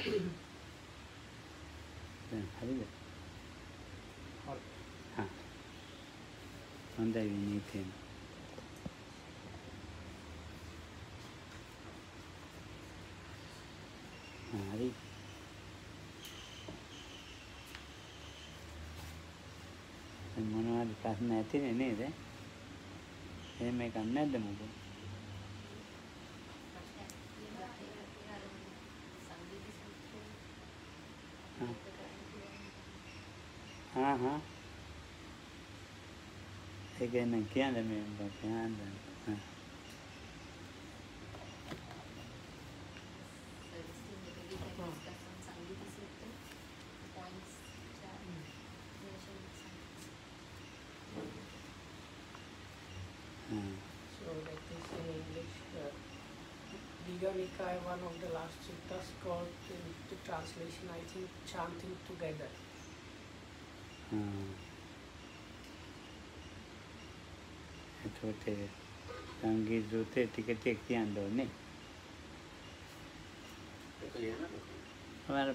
හරිද? හා හොඳයි විනීතෙන්. හරි. මොනවද ප්‍රශ්න ඇතිනේ නේද? එහෙම එකක් නැද්ද මොකද? हाँ ඒක නම් කියන්නේ මේ කියන්නේ So that is in English. Diganika, one of the last suttas called in the translation, I think, chanting together. එතකොට සංගීත සූත්‍රයේ ටික ටික කියන්න ඕනේ. ඒක කියනද? අර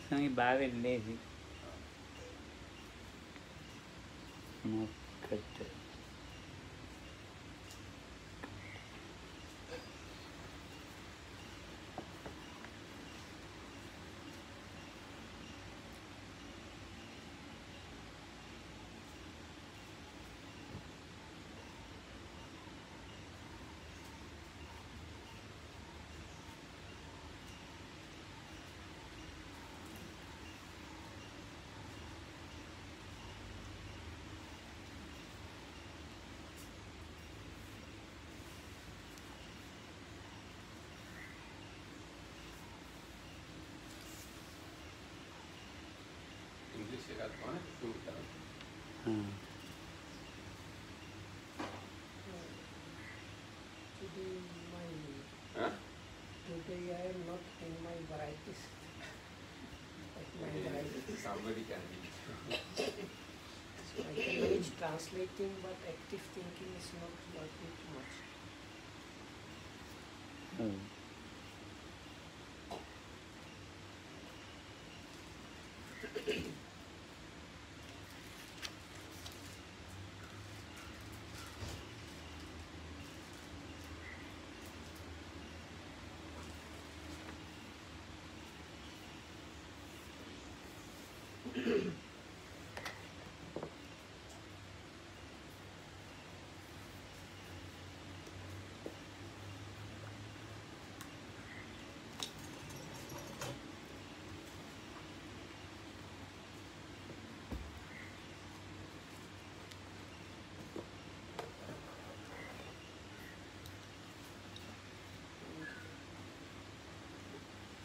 සංගීත භාවයෙන් ලේසි. මොකක්ද? Today I am not in my varieties. Somebody can be. So I can manage translating, but active thinking is not working too much.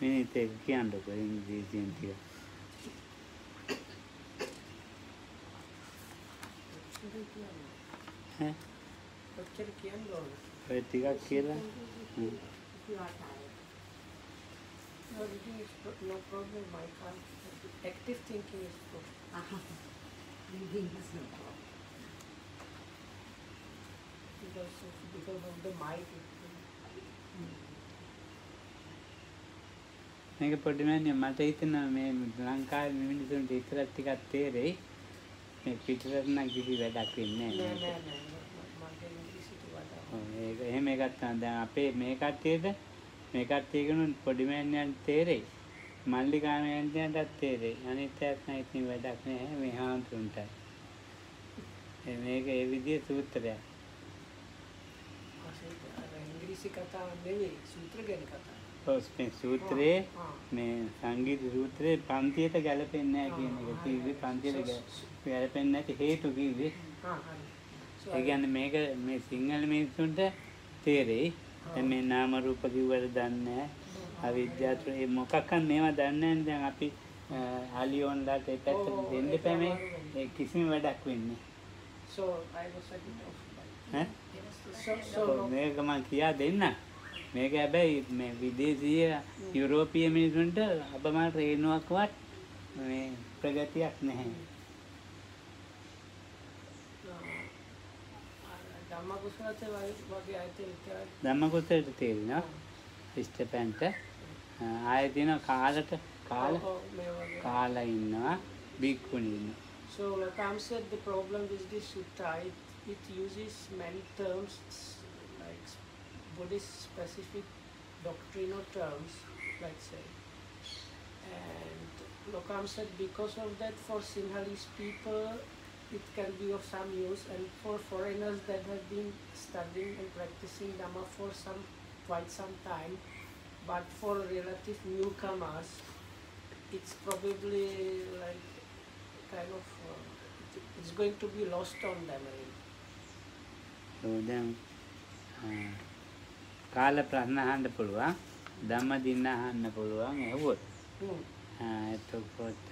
මේ ඒක කියන්නකො ඉංග්‍රීසියෙන් ටික. ඈ? කොච්චර කියන්න ඕන? ඔය ටිකක් කියලා. No, reading is no problem. I can't. Active thinking is problem. Reading is no problem. Because of the mic. මේක පොඩි මන්නේ මට හිතෙනවා මේ ලංකාවේ මිනිස්සුන්ට විතරක් ටිකක් තේරෙයි. මේ පිටරට නම් කිසි වැඩක් වෙන්නේ නැහැ. නෑ. මට ඉංග්‍රීසියට වඩා. ඒක එහෙම එකක් තමයි. දැන් අපේ මේ කට්ටියකනුත් පොඩි මන්නයන්ට තේරෙයි. මල්ලි කාමයන්ටත් තේරෙයි. අනිත් අයත් නම් ඉතින් වැඩක් නැහැ මේ හාමුදුරන්ටයි. මේක ඒ විදිහේ සූත්‍රයක්. ඉංග්‍රීසි කතාව නෙවෙයි සූත්‍ර ගැන කතාව. මේ සූත්‍රයේ මේ සංගීත සූත්‍රයේ පන්තියට ගැලපෙන්නේ නැහැ කියන එක කිව්වේ. පන්තියට ගැලපෙන්නේ නැති හේතු කිව්වේ. ඒ කියන්නේ මේක මේ සිංහල මිනිස්සුන්ට තේරෙයි. දැන් මේ නාම රූප කිව්වට දන්නේ නැහැ. අවිද්‍යාව ඒ මොකක්වත් මේවා දන්නේ නැහැ. දැන් අපි ආලියෝන්ලාට ඒ පැත්තට දෙන්න එපා මේ කිසිම වැඩක් වෙන්නේ. So I was a bit off. මේක මම කියා දෙන්න. මේක හැබැයි මේ විදේශීය යුරෝපීය මිනිසුන්ට අපමාන රේණුවක්වත් මේ ප්‍රගතියක් නැහැ. ධම්මකුසලත වගේ ආයතන ධම්මකුසලට තේරෙනවා ඉෂ්ටපැන්ට ආයෙ තියෙනවා කාලට කාල Oh, Mewa. කාලා ඉන්නවා බික්කුණි ඉන්නවා. So Lakam said the problem with this sutta, it uses many terms like Buddhist specific doctrinal terms, let's say. And Lokam said because of that for Sinhalese people it can be of some use, and for foreigners that have been studying and practicing Dhamma for quite some time, but for relative newcomers it's probably like kind of it's going to be lost on them. දැන් කාල ප්‍රශ්න අහන්න පුළුවන්, ධම්ම දින්න අහන්න පුළුවන් ඇහුවොත්. එතකොට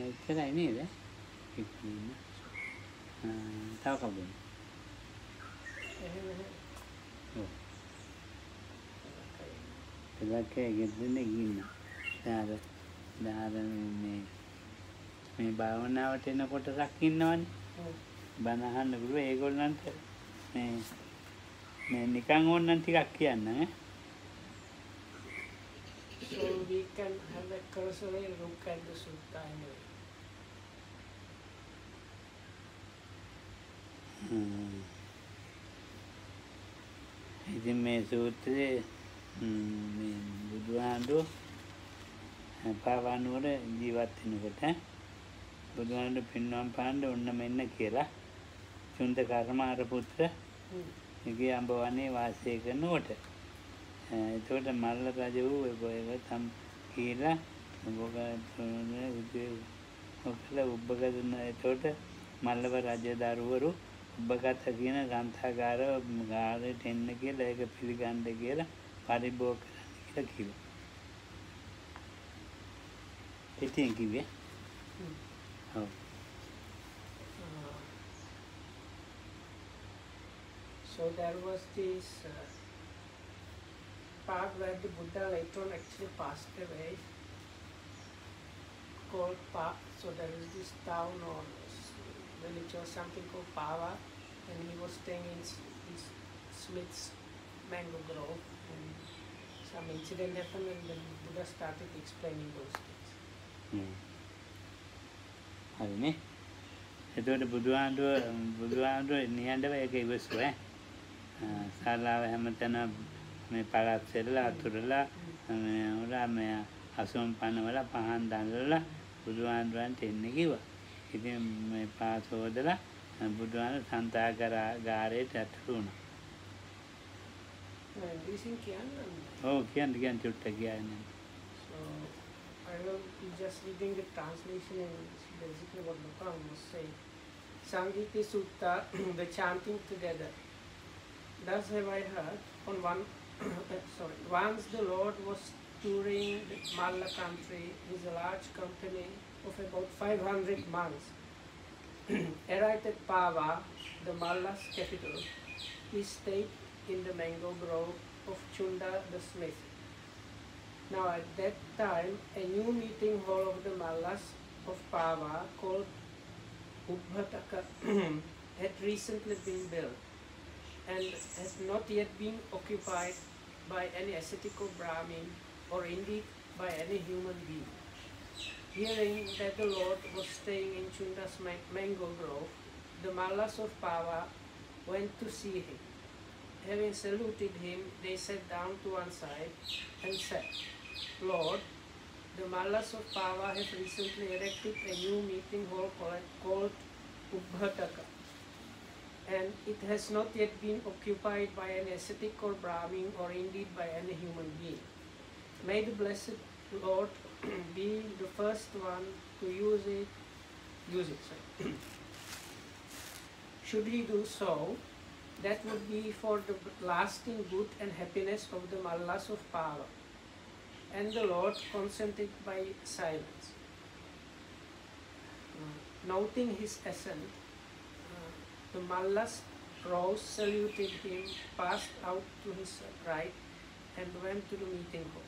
එච්චරයි නේද? තව කවුද? ඒකේ ගෙදෙන්නේ ඉන්න. දැන් මේ භාවනාවට එන කොටසක් ඉන්නවනේ. බණ අහන්න පුළුවන් ඒගොල්ලන්ට මේ නිකන් ඕනනම් ටිකක් කියන්න ඈ. So we can have a cursory look at the sutta anyway. ඉතින් මේ සූත්‍රයේ මේ බුදුහාමුදුරුවෝ පාවානුවර ජීවත් වෙනකොට බුදුහාමුදුරුවෝ පින්නම් පාන්න ඔන්න මෙන්න කියලා චුන්ද කර්මාර පුත්‍ර ඉගේ අඹ වනේ වාසය කරනකොට එතකොට මල්ල රජ වූ ඒක තම් කියලා ඔකල උබ්බගදන එතකොට මල්ලව රජ දරුවරු උබ්බගත කියන ග්‍රන්ථාගාර ගාරට එන්න කියලා ඒක පිළිගන්න කියලා පරිභෝග කරන්න කියලා කිව්වා. ඉතින් කිව්වේ ඔව්. So there was this part where the Buddha later on actually passed away, called so there is this town or village or something called Pava, and he was staying in Smith's mango grove, and some incident happened, and then Buddha started explaining those things. හරිනේ. එතකොට බුදුහාමුදුරුවෝ නිහඬව ඒක ඉවසුවා. ශාලාව හැමතැනම මේ පළාත් සෙල්ලා අතුරලා මේ අසුම් පනවලා පහන් දල්වලා බුදුහාමුදුරන්ට එන්න කිව්වා. ඉතින් මේ පාසෝදලා බුදුහාමුදුරුවෝ සන්තාගාරයට ඇතුළු වුණා. ඔව් කියන්න චුට්ටක් කියන්නේ. So I will be just reading the translation, and it's basically what Lokam was saying. Sangeethi Sutta, the chanting together. Thus have I heard once the Lord was touring the Malla country with a large company of about 500 monks. Arrived at Pava, the Malla's capital, he stayed in the mango grove of Chunda the smith. Now at that time, a new meeting hall of the Mallas of Pava called Ubhataka had recently been built and has not yet been occupied by any ascetic or Brahmin, or indeed by any human being. Hearing that the Lord was staying in Chunda's mango grove, the Mallas of Pava went to see him. Having saluted him, they sat down to one side and said, Lord, the Mallas of Pava have recently erected a new meeting hall called Ubhataka, and it has not yet been occupied by an ascetic or Brahmin, or indeed by any human being. May the blessed Lord be the first one to use it. Should he do so, that would be for the lasting good and happiness of the Mallas of Pava. And the Lord consented by silence. Noting his assent, the Mallas rose, saluted him, passed out to his right, and went to the meeting hall.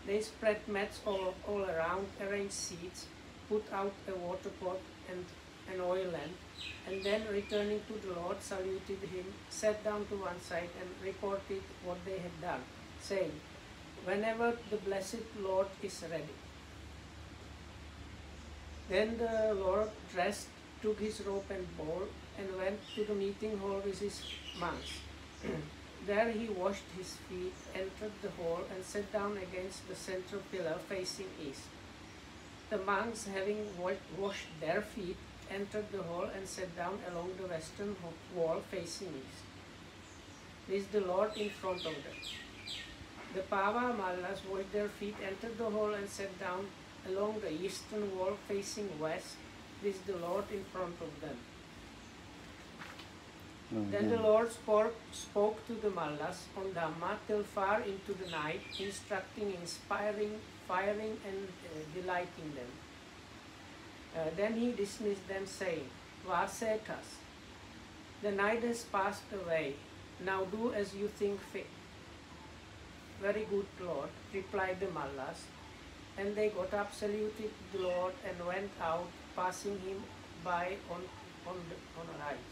They spread mats all around, arranged seats, put out a water pot and an oil lamp, and then returning to the Lord, saluted him, sat down to one side and reported what they had done, saying, whenever the blessed Lord is ready. Then the Lord dressed, took his robe and bowl, and went to the meeting hall with his monks. There he washed his feet, entered the hall, and sat down against the central pillar facing east. The monks, having washed their feet, entered the hall and sat down along the western wall facing east, with the Lord in front of them. The Pava Mallas washed their feet, entered the hall, and sat down along the eastern wall facing west, with the Lord in front of them. Then the Lord spoke to the Mallas on Dhamma till far into the night, instructing, inspiring, firing, and delighting them. Then he dismissed them, saying, Vasetas, the night has passed away. Now do as you think fit. Very good, Lord, replied the Mallas. And they got up, saluted the Lord, and went out, passing him by on the right.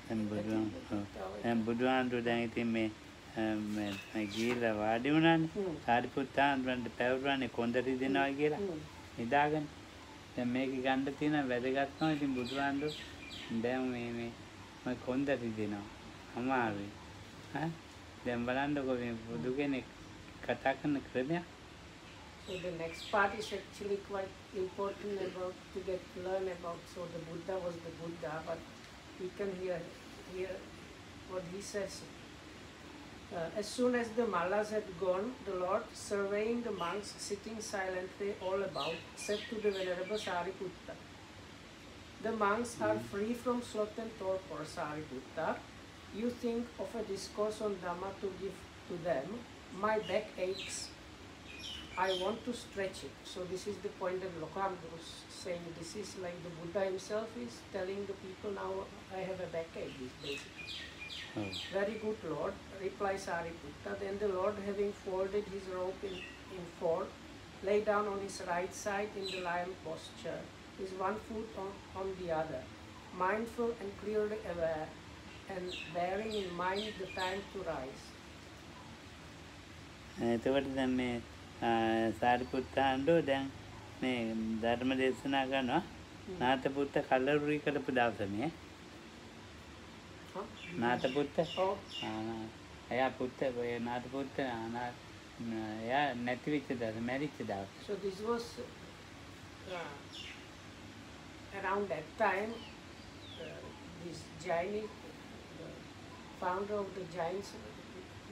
දැන් බුදුහාමුදුරුවෝ දැන් ඉතින් මේ ගිහිල්ලා වාඩි වුණානේ. සාරිපුත්තාන්වන්ට පැවරුණානේ කොන්ද රිදෙනවා කියලා. නිදාගෙන. දැන් මේක ගන්න තියෙන වැදගත්කම ඉතින් බුදුහාමුදුරුවෝ දැන් මේ කොන්ද රිදෙනවා. අමාරුයි. දැන් බලන්නකො මේ බුදු කෙනෙක් කතා කරන ක්‍රමයක්. So the next part is actually quite important about to learn about. So the Buddha was the Buddha, but we can hear what he says. As soon as the Mallas had gone, the Lord, surveying the monks sitting silently all about, said to the Venerable Sariputta, "The monks are free from sloth and torpor, Sariputta. You think of a discourse on Dhamma to give to them. My back aches. I want to stretch it." So this is the point that Lokamdu was saying. This is like the Buddha himself is telling the people, now I have a backache, basically. Very good, Lord, replies Sariputta. Then the Lord, having folded his robe in four, lay down on his right side in the lion posture, with one foot on the other, mindful and clearly aware, and bearing in mind the time to rise. එතකොට දැන් මේ සාරිපුත්තාන්ඩෝ දැන් මේ ධර්ම දේශනා කරනවා නාථපුත්ත කලරුරි කරපු දවසනේ නාථපුත්ත එයා පුත්ත ඔය නාථපුත්ත එයා නැති වෙච්ච දවස මැරිච්ච දවස. So this was around that time this Jaini, the founder of the Jains,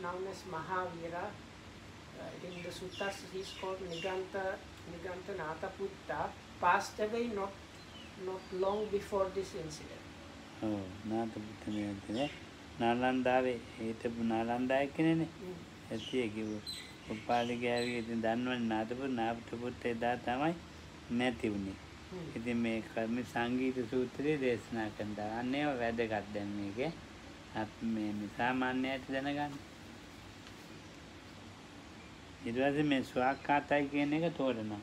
known as Mahavira, in the Suttas he is called Niganta Nathaputta, passed away not long before this incident. නාථපුත්ත නේ නාලන්දාවේ හිටපු නාලන්දාය කෙනනේ ඇතිය කිව්ව උපාලි ගෑවි ඉතින් දන්නවනේ නාථපුත්ත එදා තමයි නැති වුණේ. ඉතින් මේ කර්ම සංගීත සූත්‍රයේ දේශනා කරනවා. අන්න ඒව වැදගත් දැන් මේකේ අපි මේ සාමාන්‍යයට දැනගන්න. ඊට පස්සේ මේ ස්වාක්ඛාතයි කියන එක තෝරනවා.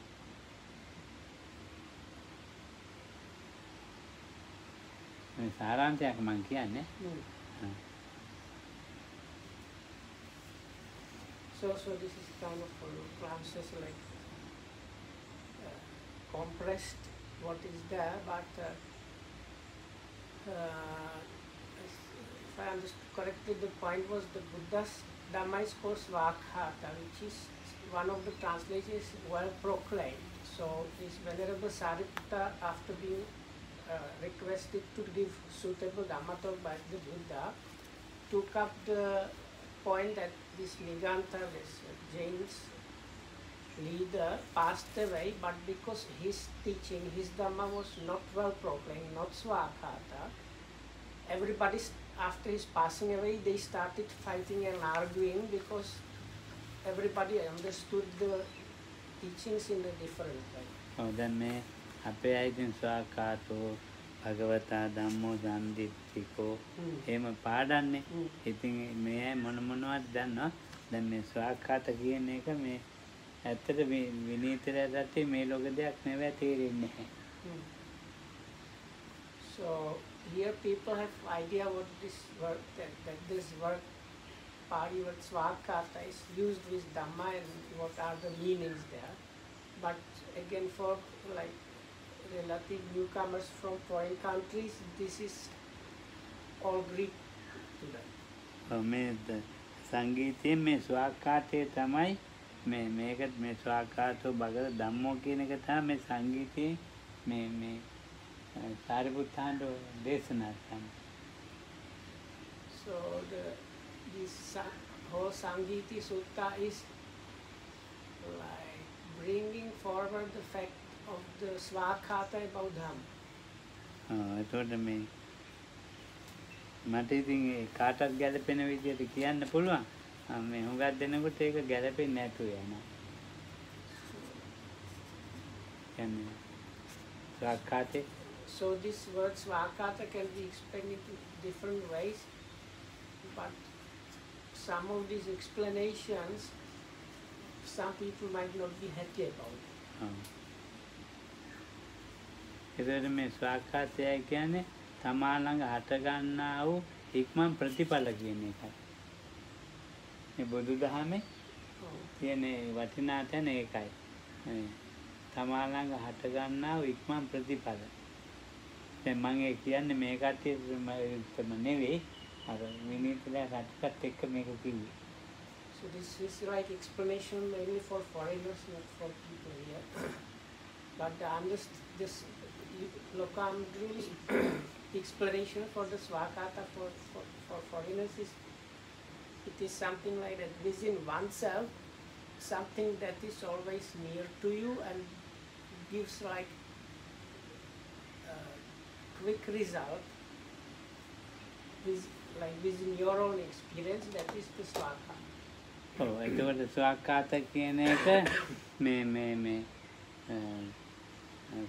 මේ සාරාංශයක් මම කියන්නේ. So this is kind of classes like compressed what is there, but if I understood correctly, the point was the Buddha's Dhamma is called Svakhata, which is one of the translations well proclaimed. So this Venerable Sariputta, after being requested to give suitable Dhamma talk by the Buddha, took up the point that this Niganta, this Jain's leader, passed away, but because his teaching, his Dhamma was not well proclaimed, not Svakhata, everybody after his passing away, they started fighting and arguing because everybody understood the teachings in a different way. දැන් මේ අපේ අයිතින් ස්වාක්ඛාතෝ භගවතා ධම්මෝ සම්දිත්තිකෝ එහෙම පාඩන්නේ. ඉතින් මේ මොනවද දන්නවා දැන් මේ ස්වාක්ඛාත කියන එක මේ ඇත්තට විනීතර රටේ මේ ලෝක දෙයක් නෙවෙයි තේරෙන්නේ නැහැ. So here people have idea what this work, that this work Pali word Svakata is used with Dhamma and what are the meanings there. But again, for like relative newcomers from foreign countries, this is all Greek to them. මේ සංගීතයේ මේ ස්වාක්ඛාතය තමයි මේක මේ ස්වාක්ඛාතෝ භගව ධම්මෝ කියන එක තමයි මේ සංගීතයේ මේ සාරිපුත්තාන්ට දේශනා කරන්නේ. So this whole Sangeethi Sutta is like bringing forward the fact of the Svakkhata about Dhamma. එතකොට මේ මට ඉතින් කාටවත් ගැලපෙන විදිහට කියන්න පුළුවන්. මේ හුඟක් දෙනකොට ඒක ගැලපෙන්නේ නැතුව යනවා. කියන්නේ ස්වාක්ඛාතේ. So this word Svakkhata can be explained in different ways, but some of these explanations, some people might not be happy about it. එතකොට මේ ස්වාක්ඛාතය කියන්නේ තමා ළඟ හට ගන්නා වූ ඉක්මන් ප්‍රතිඵල කියන එකයි. මේ බුදුදහමේ තියෙන වටිනා තැන ඒකයි. තමා ළඟ හට ගන්නා වූ ඉක්මන් ප්‍රතිඵල. දැන් මම ඒ කියන්නේ මේ කට්ටියම නෙවෙයි අර විනීතලා රටකත් එක්ක මේක කිව්වේ. So this is like explanation mainly for foreigners, not for people here. But this Lokamdri's explanation for the Svakkhata for foreigners is, it is something like that within oneself, something that is always near to you and gives like quick result, like within your own experience, that is the Svakkhata. එතකොට ස්වාක්ඛාත කියන එක මේ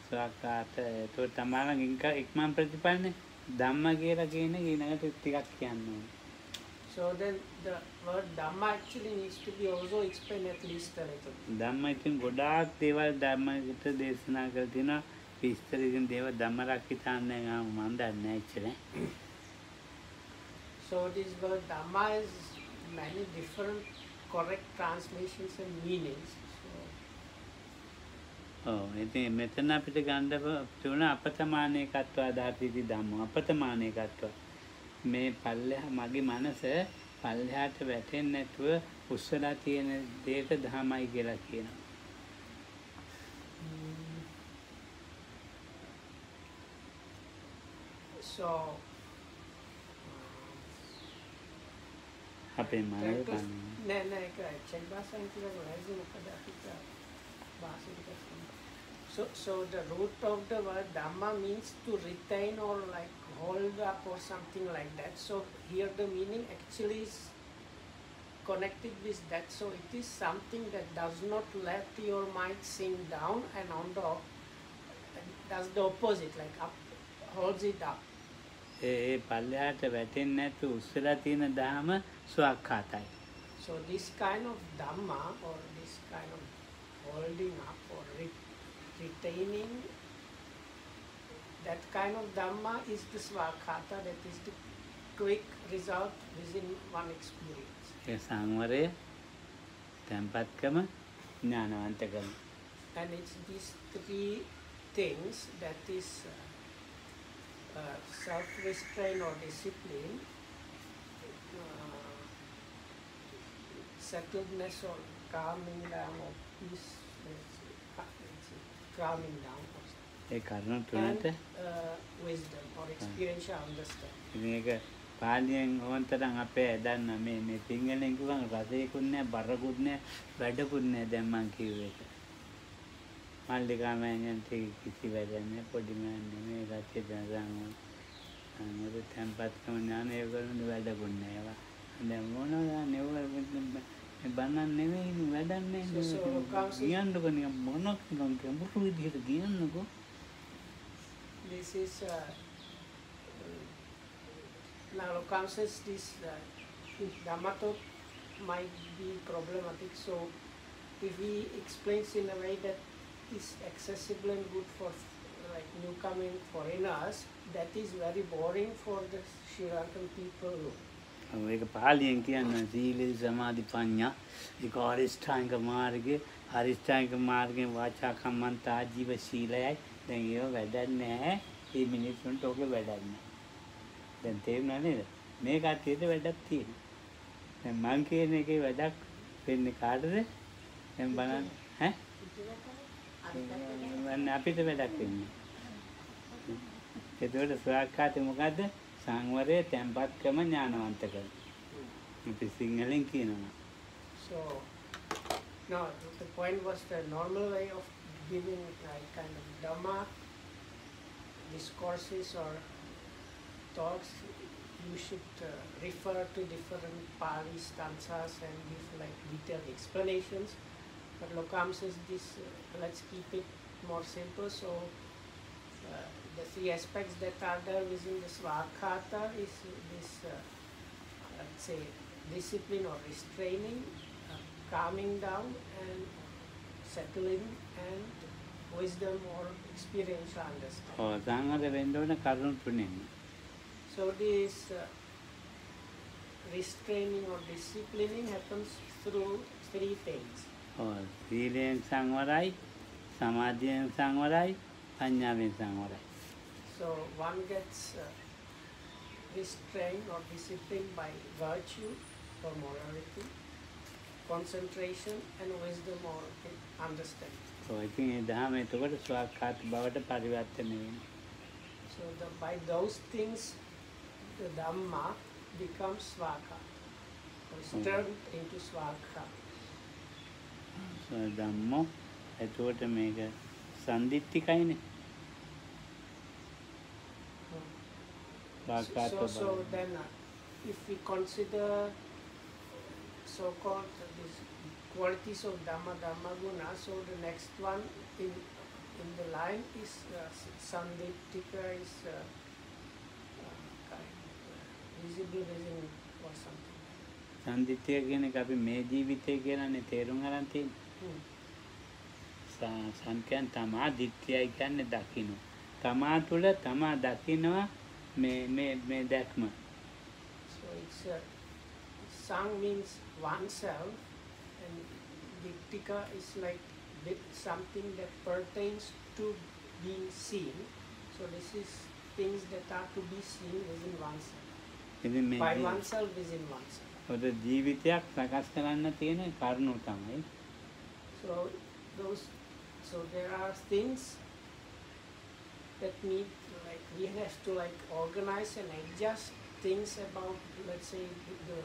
ස්වාක්ඛාත එතකොට තමයි ඉක්මන් ප්‍රතිපලනේ ධම්ම කියලා කියන ඊළඟට ටිකක් කියන්න ඕනේ. So then the word Dhamma actually needs to be also explained at least a little. ධම්ම ඉතින් ගොඩාක් දේවල් ධම්මයට දේශනා කරලා තියෙනවා. විස්තර ඉතින් දේව ධම්ම රක්කිතාන්නේ මම දන්නේ නැහැ. So this word Dhamma has many different correct translations and meanings. ඉතින් මෙතන අපිට ගන්න තුන අපතමානේකත්ව ආදාතිති ධම්ම අපතමානේකත්ව මේ පල්ලෙහා මගේ මනස පල්ලෙහාට වැටෙන්නේ නැතුව උස්සලා තියෙන දෙයට ධමයි කියලා කියනවා. So අපේ මනස නෑ ඒක චෙක් භාෂාවෙන් කියලා ලයිසි මොකද අපිට භාෂික. So the root of the word Dhamma means to retain or like hold up or something like that. So here the meaning actually is connected with that. So it is something that does not let your mind sink down and does the opposite, like up, holds it up. ඒ පල්ලෙහාට වැටෙන්නේ නැතු උස්සලා තියෙන ධම ස්වාක්ඛාතයි. So this kind of Dhamma or this kind of holding up or retaining, that kind of Dhamma is the Svakkhata, that is the quick result within one experience. ඒ සංවරය, තැම්පත්කම, ඥානවන්තකම. And it's these three things, that is self-restraint or discipline, settledness or calming down or peace, calming down, ඒ කරුණු තුනට wisdom or experiential understanding. මේක පාලියෙන් ඕන්තරම් අපේ දන්න මේ සිංහලෙන් කිව්වම රසයකුත් නැහැ බරකුත් නැහැ වැඩකුත් නැහැ දැන් මං කිව්ව එක. මල්ලිකාමයන්ට කිසි වැඩක් නැහැ පොඩි මෑන්නේ මේ රටේ දැනගන්න මොකද තැම්පත්කම ඥාන ඒගොල්ලන්ට වැඩකුත් නැහැ ඒවා. දැන් මොනවද නෙව බන්නන් නෙවෙයි වැඩක් නැහැ. කියන්නකො නිකන් මොනක් නිකන් කැඹුරු විදිහට කියන්නකො. This is now Lokam says this Dhamma might be problematic, so if he explains in a way that is accessible and good for like newcoming foreigners, that is very boring for the Sri Lankan people. ඒක පාලියෙන් කියන්නේ සීලේ සමාධි ප්‍රඥා ඒක අරිෂ්ඨාංග මාර්ගයේ අරිෂ්ඨාංග මාර්ගයෙන් වාචා කම්මන්ත ආජීව සීලයයි දැන් ඒව වැඩක් නැහැ මේ මිනිස්සුන්ට ඕක වැඩක් නැහැ දැන් තේරුණා නේද මේ කට්ටියට වැඩක් තියෙනවා දැන් මං කියන එකේ වැඩක් වෙන්නේ කාටද දැන් බලන්න ඈ අපිට වැඩක් වෙන්නේ එතකොට ස්වාක්ඛාතේ මොකද්ද සංවරය තැම්පත්කම ඥානවන්තකම අපි සිංහලෙන් කියනවා So, no, the point was the normal way of giving like kind of Dhamma discourses or talks. You should refer to different Pali stanzas and give like detailed explanations. But Lokam says this, let's keep it more simple. So, the three aspects that are there within the Swakhata is this, let's say, discipline or restraining, calming down and settling, and wisdom or experiential understanding. සංවර වෙන්න ඕන කරුණු තුනෙන් So this restraining or disciplining happens through three things. සීලයෙන් සංවරයි සමාධියෙන් සංවරයි ප්‍රඥාවෙන් සංවරයි So one gets restrained or disciplined by virtue or morality, concentration and wisdom or understanding. ඉතින් ඒ දහම එතකොට ස්වාක්ඛාත බවට පරිවර්තනය වෙනවා So by those things the Dhamma becomes Svaka, or is turned into Svaka. ධම්මෝ එතකොට මේක සම්දිත්තිකයිනේ So then if we consider so-called these qualities of Dhamma, Dhamma Guna, so the next one in the line is Sandittika, is visible reasoning or something. සම්දිත්තිය කියන එක අපි මේ ජීවිතය කියලානේ තේරුම් ගන්න තියෙන්නේ සංකයන් තමා දිට්ඨියයි කියන්නේ දකින්න තමා තුළ තමා දකින්නවා මේ දැක්ම So it's Sang means oneself and Dittika is like something that pertains to being seen. So this is things that are to be seen within oneself. By oneself within oneself. ඔද ජීවිතයක් සකස් කරන්න තියෙන කරුණු තමයි So there are things that need like we have to like organize and adjust things about, let's say, the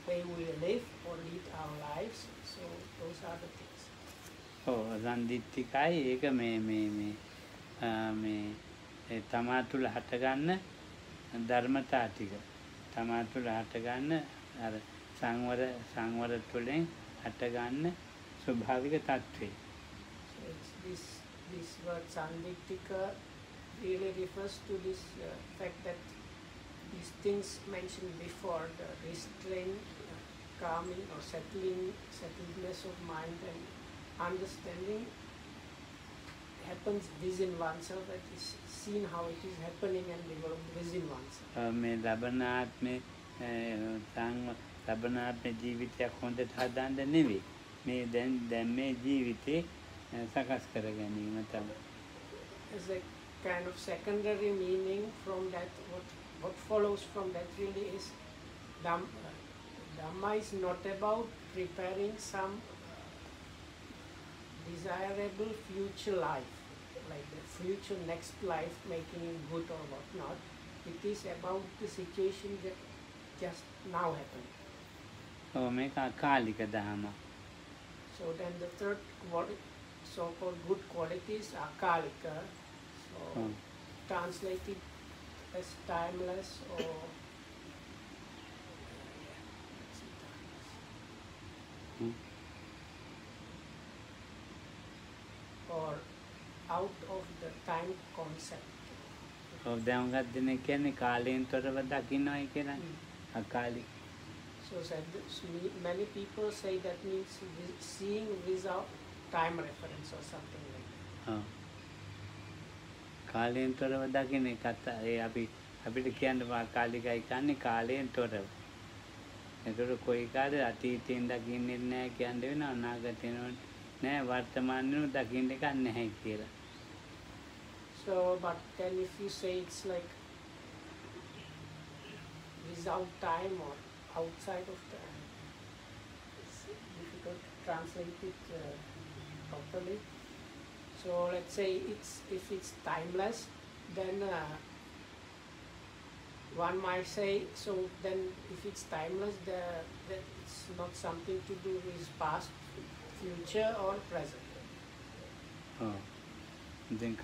way we live or lead our lives. So those are the things. සම්දිත්තිකයි ඒක මේ තමා තුළ හටගන්න ධර්මතා ටික තමා තුළ හටගන්න අර සංවර තුළින් හටගන්න ස්වභාවික තත්ත්වය So it's this word Sandittika really refers to this fact that these things mentioned before, the restraint, calming or settledness of mind and understanding happens within oneself, that is seen how it is happening and developed within oneself. මේ ලබනාත්මේ ලබනාත්මේ ජීවිතයක් හොඳට හදන්න නෙවෙයි මේ දැන් මේ ජීවිතේ සකස් කර ගැනීම තමයි. As a kind of secondary meaning from that, what follows from that really is Dhamma is not about preparing some desirable future life, like the future next life, making it good or whatnot. It is about the situation that just now happened. මේක අකාලික දහම. So then the third so-called good qualities are akalika, so translated as timeless or or out of the time concept. දැන් උගත් දෙනෙක් කියන්නේ කාලයෙන් තොරව දකින්නයි කියලා අකාලික. So many people say that means seeing without time reference or something like that. කාලයෙන් තොරව දකින්න කතා ඒ අපිට කියන්න අකාලිකයි කියන්නේ කාලයෙන් තොරව. ඒතර කොයි කාලේ අතීතයෙන් දකින්නේ නැහැ කියන්න වෙනවා අනාගතේන නෑ වර්තමානෙනු දකින්න එකක් නැහැ කියලා. So, but then if you say it's like without time or outside of time, it's difficult to translate it properly. So let's say if it's timeless, then one might say, so then if it's timeless, that it's not something to do with past, future or present. ඔව්. ඉතින්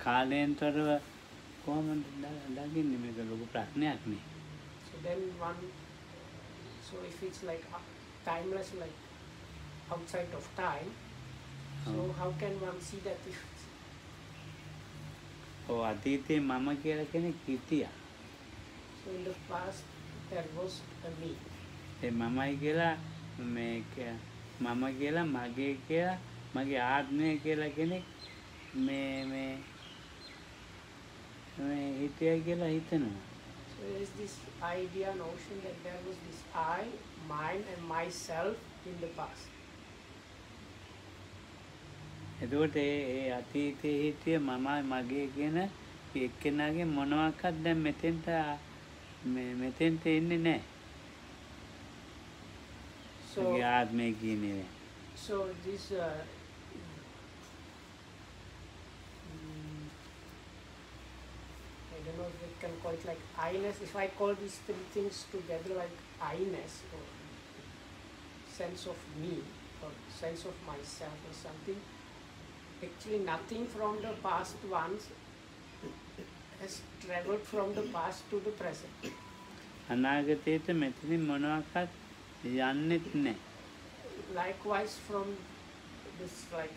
කාලයෙන් තොරව කොහොමද දකින්නේ මේක ලොකු ප්‍රශ්නයක් නේ. So then so if it's like timeless, like outside of time, so how can one see that if it's... ඔව් අතීතේ මම කියලා කෙනෙක් හිටියා. So in the past there was a me. ඒ මමයි කියලා මේක මම කියලා මගේ කියලා මගේ ආත්මය කියලා කෙනෙක් මේ හිටියයි කියලා හිතනවා. So there is this idea, notion that there was this I, mine and myself in the past. එතකොට ඒ අතීතයේ හිටිය මමයි මගේ කියන එක්කෙනාගේ මොනවාක්වත් දැන් මෙතෙන්ට එන්නේ නැහැ. So මගේ ආත්මය කියන්නේ. so this I don't know if we can call it like I-ness. If I call these three things together like I-ness or sense of me or sense of myself or something, actually nothing from the past ones has traveled from the past to the present. අනාගතයට මෙතනින් මොනවාක්වත් යන්නෙත් නැහැ. Likewise from this like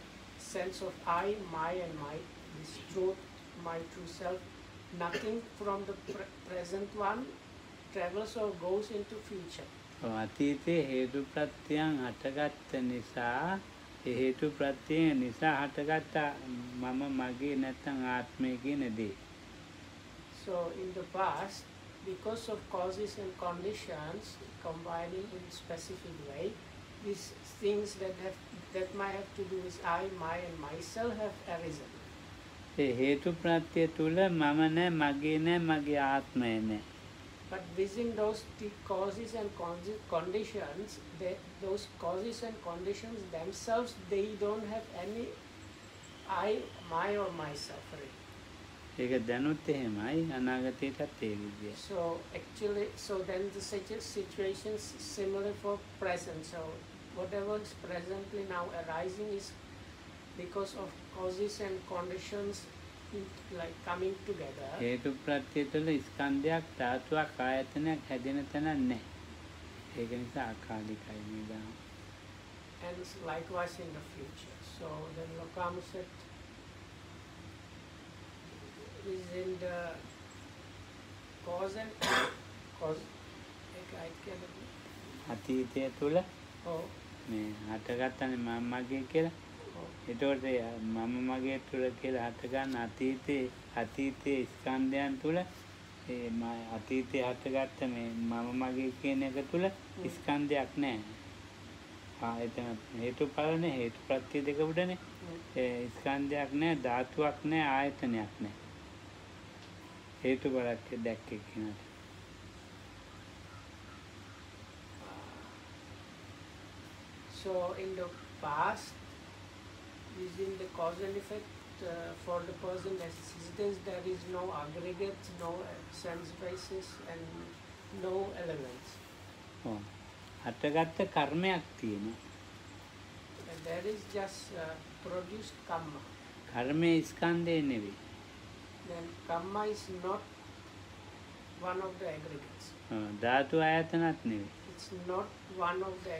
sense of I, my and my, this truth, my true self, nothing from the present one travels or goes into future. අතීතයේ හේතු ප්‍රත්‍යයන් හටගත්ත නිසා ඒ හේතු ප්‍රත්‍යයන් නිසා හටගත්ත මම මගේ නැත්නම් ආත්මය කියන දේ. So in the past, because of causes and conditions combining in specific way, these things that might have to do with I, my and myself have arisen. ඒ හේතු ප්‍රත්‍ය තුල මම නැහැ මගේ නැහැ මගේ ආත්මය නැහැ. But within those causes and conditions, those causes and conditions themselves, they don't have any I, my or myself. ඒක දැනුත් එහෙමයි අනාගතයටත් ඒ විදිය. So actually, so then the situations similar for present. So whatever is presently now arising is because of causes and conditions like coming together. හේතු ප්‍රත්‍ය තුල ස්කන්ධයක් ධාතුවක් ආයතනයක් හැදෙන තැනක් නැහැ. ඒක නිසා අකාලිකයි නේද? And likewise in the future. So then Lokam said is in the cause and cause. අතීතය තුල Oh. මේ හටගත්තනේ මම මගේ කියලා. එතකොට මම මගේ තුල කියලා හටගන්න අතීතයේ ස්කන්ධයන් තුල ඒ අතීතයේ හටගත්ත මේ මම මගේ කියන එක තුල ස්කන්ධයක් නැහැ. එතන හේතුඵලනේ හේතු ප්‍රත්‍ය දෙක උඩනේ. ඒ ස්කන්ධයක් නැහැ ධාතුවක් නැහැ ආයතනයක් නැහැ. හේතුඵලයක් දැක්කේ කියනට. So in the past, within the cause and effect, for the present existence, there is no aggregate, no sense basis, and no elements. හටගත්ත කර්මයක් තියෙනවා. And there is just produced karma. කර්මයේ ස්කන්ධය නෙවෙයි. Then karma is not one of the aggregates. ධාතු ආයතනත් නෙවෙයි. It's not one of the.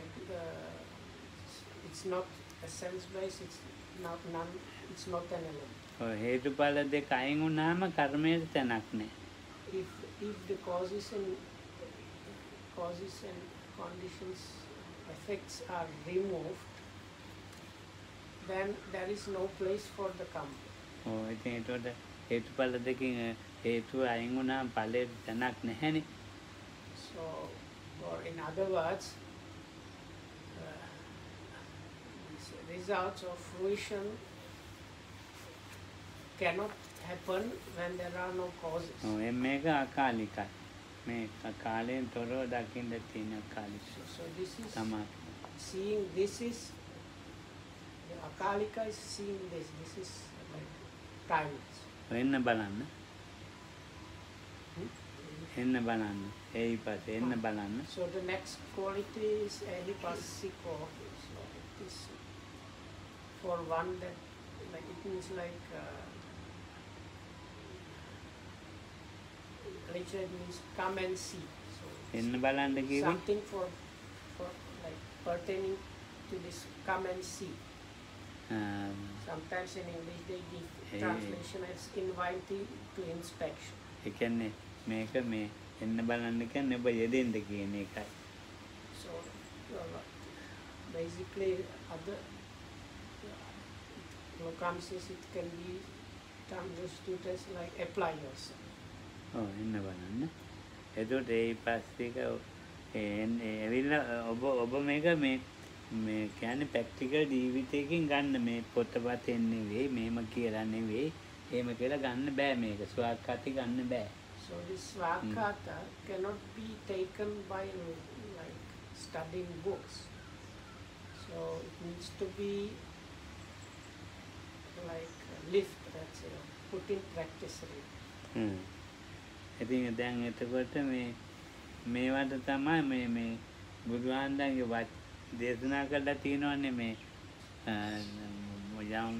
It's not a sense base. It's not none. It's not an element. හේතුඵල දෙක අයින් වුණාම කර්මයට තැනක් නැහැ. If the causes and conditions effects are removed, then there is no place for the karma. ඉතින් ඒතකොට හේතුඵල දෙකෙන් හේතුව අයින් වුණාම ඵලයට තැනක් නැහැනේ. So or in other words, these results of fruition cannot happen when there are no causes. මේක අකාලිකයි. මේ කාලයෙන් තොරව දකින්න තියෙන අකාලික. So this is තමයි. seeing this is the akalika is seeing this. This is like timeless. එන්න බලන්න. එන්න බලන්න. එයි පස්සේ එන්න බලන්න. So the next quality is ehipassiko. So it is for one that like it means like literally it means come and see. So එන්න බලන්න කිව්වේ. something for like pertaining to this come and see. Sometimes in English they give translation as inviting to inspection. ඒ කියන්නේ මේක මේ එන්න බලන්න කියන්නේ ඔබ යෙදෙන්න කියන එකයි. So basically other lokamsis it can be understood as like apply yourself. ඔව් එන්න බලන්න. එතකොට ඒ පස්සේ ඇවිල්ලා ඔබ මේක මේ කියන්නේ ප්‍රැක්ටිකල් ජීවිතයකින් ගන්න මේ පොතපතෙන් නෙවෙයි මේම කියලා නෙවෙයි එහෙම කියලා ගන්න බෑ මේක ස්වාක්ඛාති ගන්න බෑ. So this swakkata cannot be taken by like studying books. So it needs to be like lived, let's say, put in practice. ඉතින් දැන් එතකොට මේවට තමයි මේ බුදුහාමුදුරන්ගේ දේශනා කළා තියෙනවානේ මේ යම්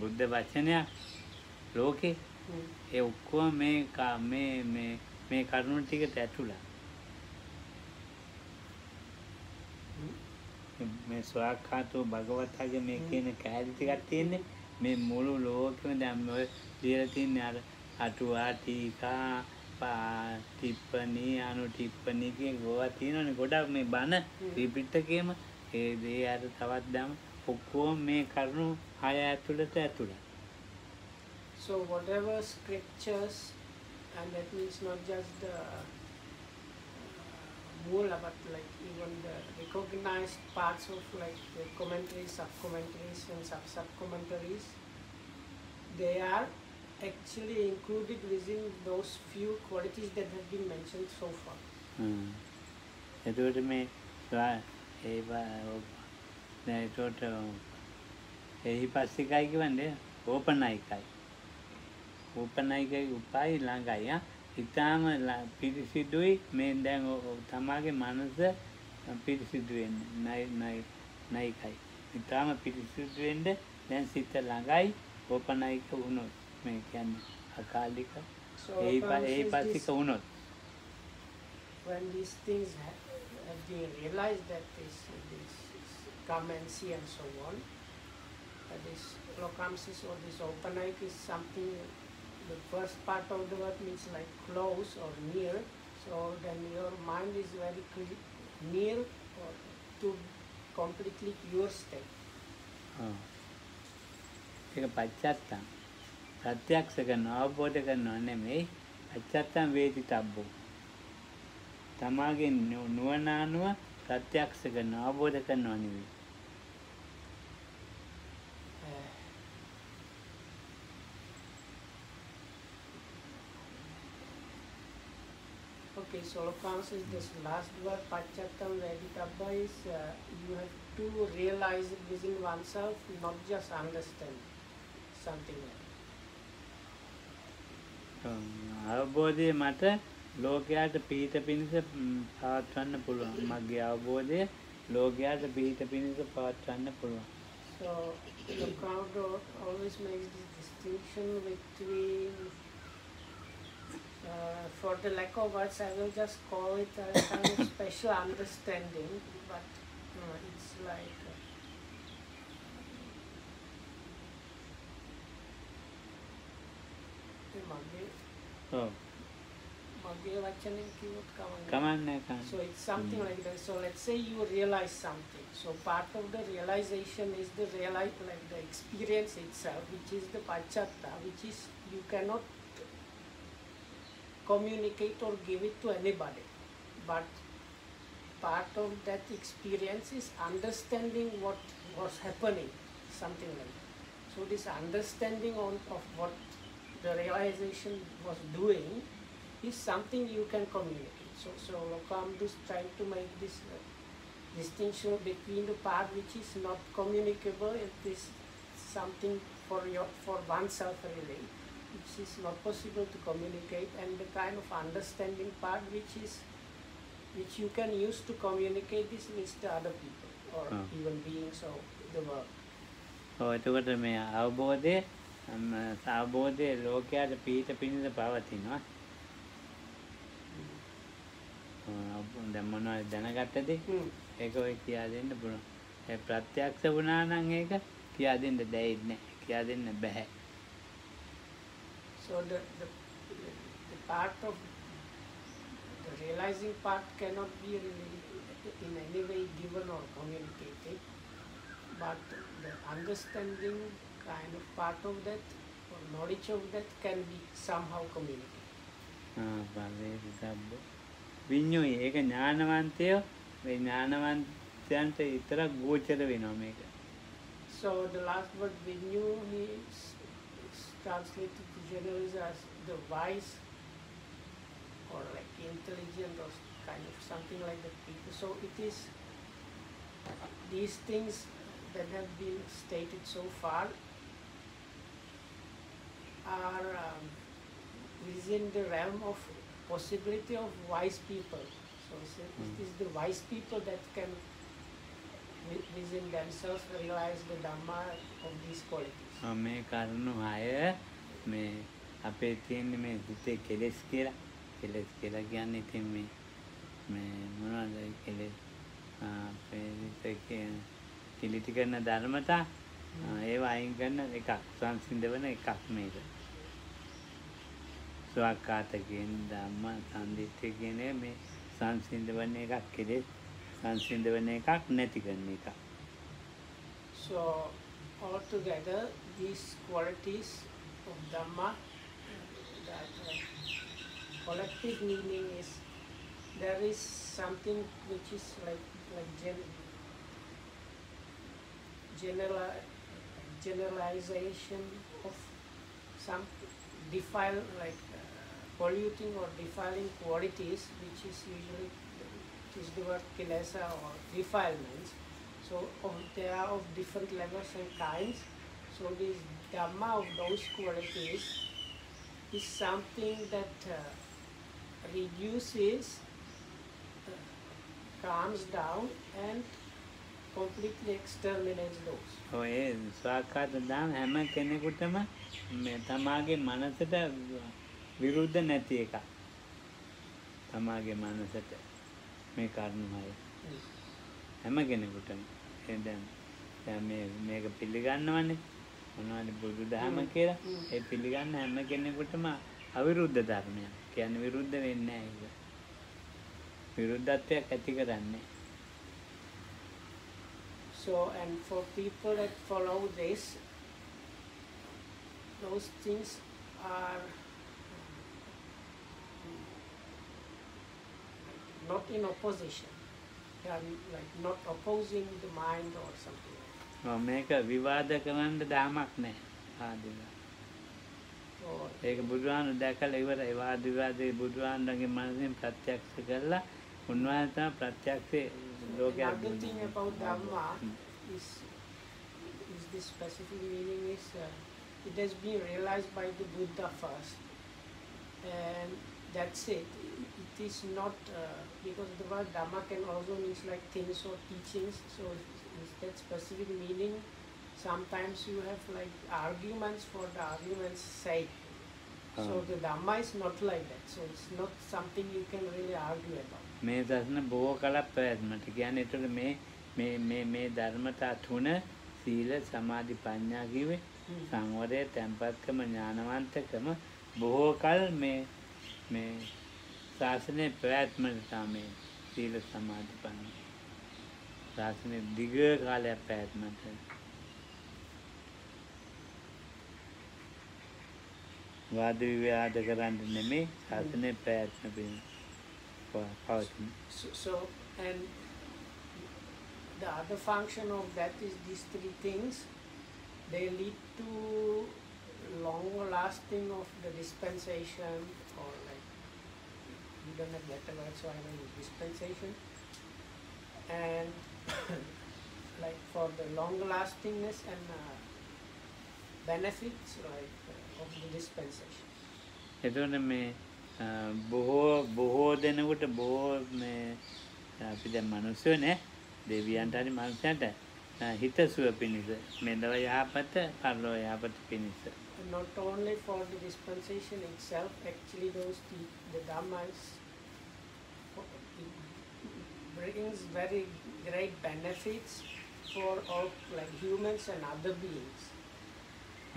බුද්ධ වචනයක් ලෝකේ ඒ ඔක්කොම මේ කරුණු ටිකට ඇතුළත්. මේ ස්වාක්ඛාතෝ භගවතගේ මේ කියන කෑලි ටිකක් තියෙන්නේ මේ මුළු ලෝකෙම දැන් ඔය ලියලා තියන්නේ අර අටුවා ටීකා ටිප්පණී අනුටිප්පණී කියන ගෝවා තියෙනවනේ ගොඩක් මේ බණ ත්‍රිපිටකයේම ඒ අර තවත් දැන් ඔක්කොම මේ කරුණු හය ඇතුළත. So whatever scriptures, and that means not just the mula, but like even the recognized parts of like the commentaries, sub-commentaries and sub-commentaries, they are actually included within those few qualities that have been mentioned so far. එතකොට මේ එතකොට එහිපස්සිකයි කියන්නේ ඕපනයිකයි. ඕපනයිකයි උපයි ළඟයි. ඉතාලම පිරිසිදුයි මේ දැන් තමාගේ මනස පිරිසිදු වෙන්නේ නයිකයි. ඉතාලම පිරිසිදු වෙන්න දැන් සිත ළඟයි ඕපනයික වුණොත් මේ කියන්නේ අකාලික එහිපස්සික වුණොත්. When these things have been realized that this come and see and so on, this lokamsis or this openaik is something, the first part of the word means like close or near, so then your mind is very near or to completely pure state. ඒක පච්චත්තං ප්‍රත්‍යක්ෂ කරන අවබෝධ කරනව නෙමෙයි පච්චත්තං වේදිතබ්බෝ තමාගේ නුවණ අනුව ප්‍රත්‍යක්ෂ කරන අවබෝධ කරනව නෙවෙයි. Okay, so lokamsis, this last word pachattam veditabba is you have to realize it within oneself, not just understand something like අවබෝධය මට ලෝකයාට පිහිට පිණිස පවත්වන්න පුළුවන්. මගේ අවබෝධය ලෝකයාට පිහිට පිණිස පවත්වන්න පුළුවන්. So the crowd always makes this distinction between for the lack of words I will just call it a kind of special understanding, but it's like so it's something like that. So let's say you realize something. So part of the realization is the like the experience itself, which is the pachatta, which is you cannot communicate or give it to anybody. But part of that experience is understanding what was happening, something like that. So this understanding of what the realization was doing is something you can communicate. So Lokamdu is trying to make this distinction between the part which is not communicable, it is something for oneself really, which is not possible to communicate, and the kind of understanding part which you can use to communicate this with the other people or even beings of the world. එතකොට මේ අවබෝධය ලෝකයට පීඨ පිණිස පවතිනවා. දැන් මොනවද දැනගත්තද? ඒක ඔය කියා දෙන්න පුළුවන්. ඒ ප්‍රත්‍යක්ෂ වුණා නම් ඒක කියා දෙන්න දෙන්නේ නැහැ. කියා දෙන්න බෑ. So the part of the realizing part cannot be really in any way given or communicated, but the understanding kind of part of that or knowledge of that can be somehow communicated. විඤ්ඤුයි ඒක ඥානවන්තයෝ මේ ඥානවන්තයන්ට විතරක් ගෝචර වෙනවා මේක. So the last word vinyu is translated generally as the wise or like intelligent or kind of something like that people. So it is these things that have been stated so far are within the realm of possibility of wise people. So it is the wise people that can within themselves realize the Dhamma of these qualities. මේ කරුණු හය මේ අපේ තියෙන මේ හිතේ කෙලෙස් කියලා කියන්නේ ඉතින් මේ මොනවද කෙලෙස් අපේ හිතේ කිලිටි කරන ධර්මතා ඒව අයින් කරන එකක් සංසිඳවන එකක් මේක. සුවක්කාත කියන ධම්ම සම්දිත්‍ය කියන මේ සංසිඳවන එකක් කෙලෙස් සංසිඳවන එකක් නැති කරන එකක්. So altogether these qualities of Dhamma, that collective meaning is there is something which is like generalization of some polluting or defiling qualities, which is usually the word kilesa or defilements. So they are of different levels and kinds. So this Dhamma of those qualities is something that reduces, calms down and completely exterminates those. ඔය ස්වාක්කාත දාන හැම කෙනෙකුටම තමාගේ මනසට විරුද්ධ නැති එක. තමාගේ මනසට මේ කරුණු හය හැම කෙනෙකුටම දැන් මේක පිළිගන්නවනේ මොනවද බුදුදහම කියලා. ඒ පිළිගන්න හැම කෙනෙකුටම අවිරුද්ධ ධර්මයක්. කියන්නේ විරුද්ධ වෙන්නේ නැහැ ඒක. විරුද්ධත්වයක් ඇති කරන්නේ. So, and for people that follow this, those things are not in opposition. They are like not opposing the mind or something. මේක විවාද කරන්න දාමක් නැහැ. ඒක බුදුහාමුදුරුවෝ දැකලා ඉවරයි. වාද විවාදේ බුදුහාමුදුරුවන්ගේ මනසෙන් ප්‍රත්‍යක්ෂ කරලා උන්වහන්සේ තමයි ප්‍රත්‍යක්ෂේ ලෝකයට Another thing about Dhamma is this specific meaning is it has been realized by the Buddha first, and that's it. It is not because the word Dhamma can also mean like things or teachings. So that specific meaning. Sometimes you have like arguments for the argument's sake. So the Dhamma is not like that. So it's not something you can really argue about. මේ දර්ශන බොහෝ කලක් ප්‍රයත්නට කියන්නේ ඒතර මේ ධර්මතා තුන සීල සමාධි ප්‍රඥා කිව්වේ සංවරය tempatකම ඥානවන්තකම බොහෝ කල මේ ශාසනයේ ප්‍රයත්නට තමයි සීල සමාධි ප්‍රඥා ශාසනයේ දීර්ඝ කාලයක් ප්‍රයත්නට වාද විවාද කරන්න නෙමෙයි ශාසනයේ ප්‍රයත්න වෙන්නේ. So And the other function of that is these three things, they lead to longer lasting of the dispensation, or like, we don't have better word, so I will use dispensation. And like for the long lastingness and benefits like of the dispensation. එතකොට මේ බොහෝ දෙනෙකුට බොහෝ මේ අපි දැන් මිනිස්සු නේ දෙවියන්ට හරි මනුස්සයන්ට හිතසුව පිණිස මෙලව යහපත පරලෝ යහපත පිණිස. Not only for the dispensation itself, actually the Dhamma brings very great benefits for all like humans and other beings.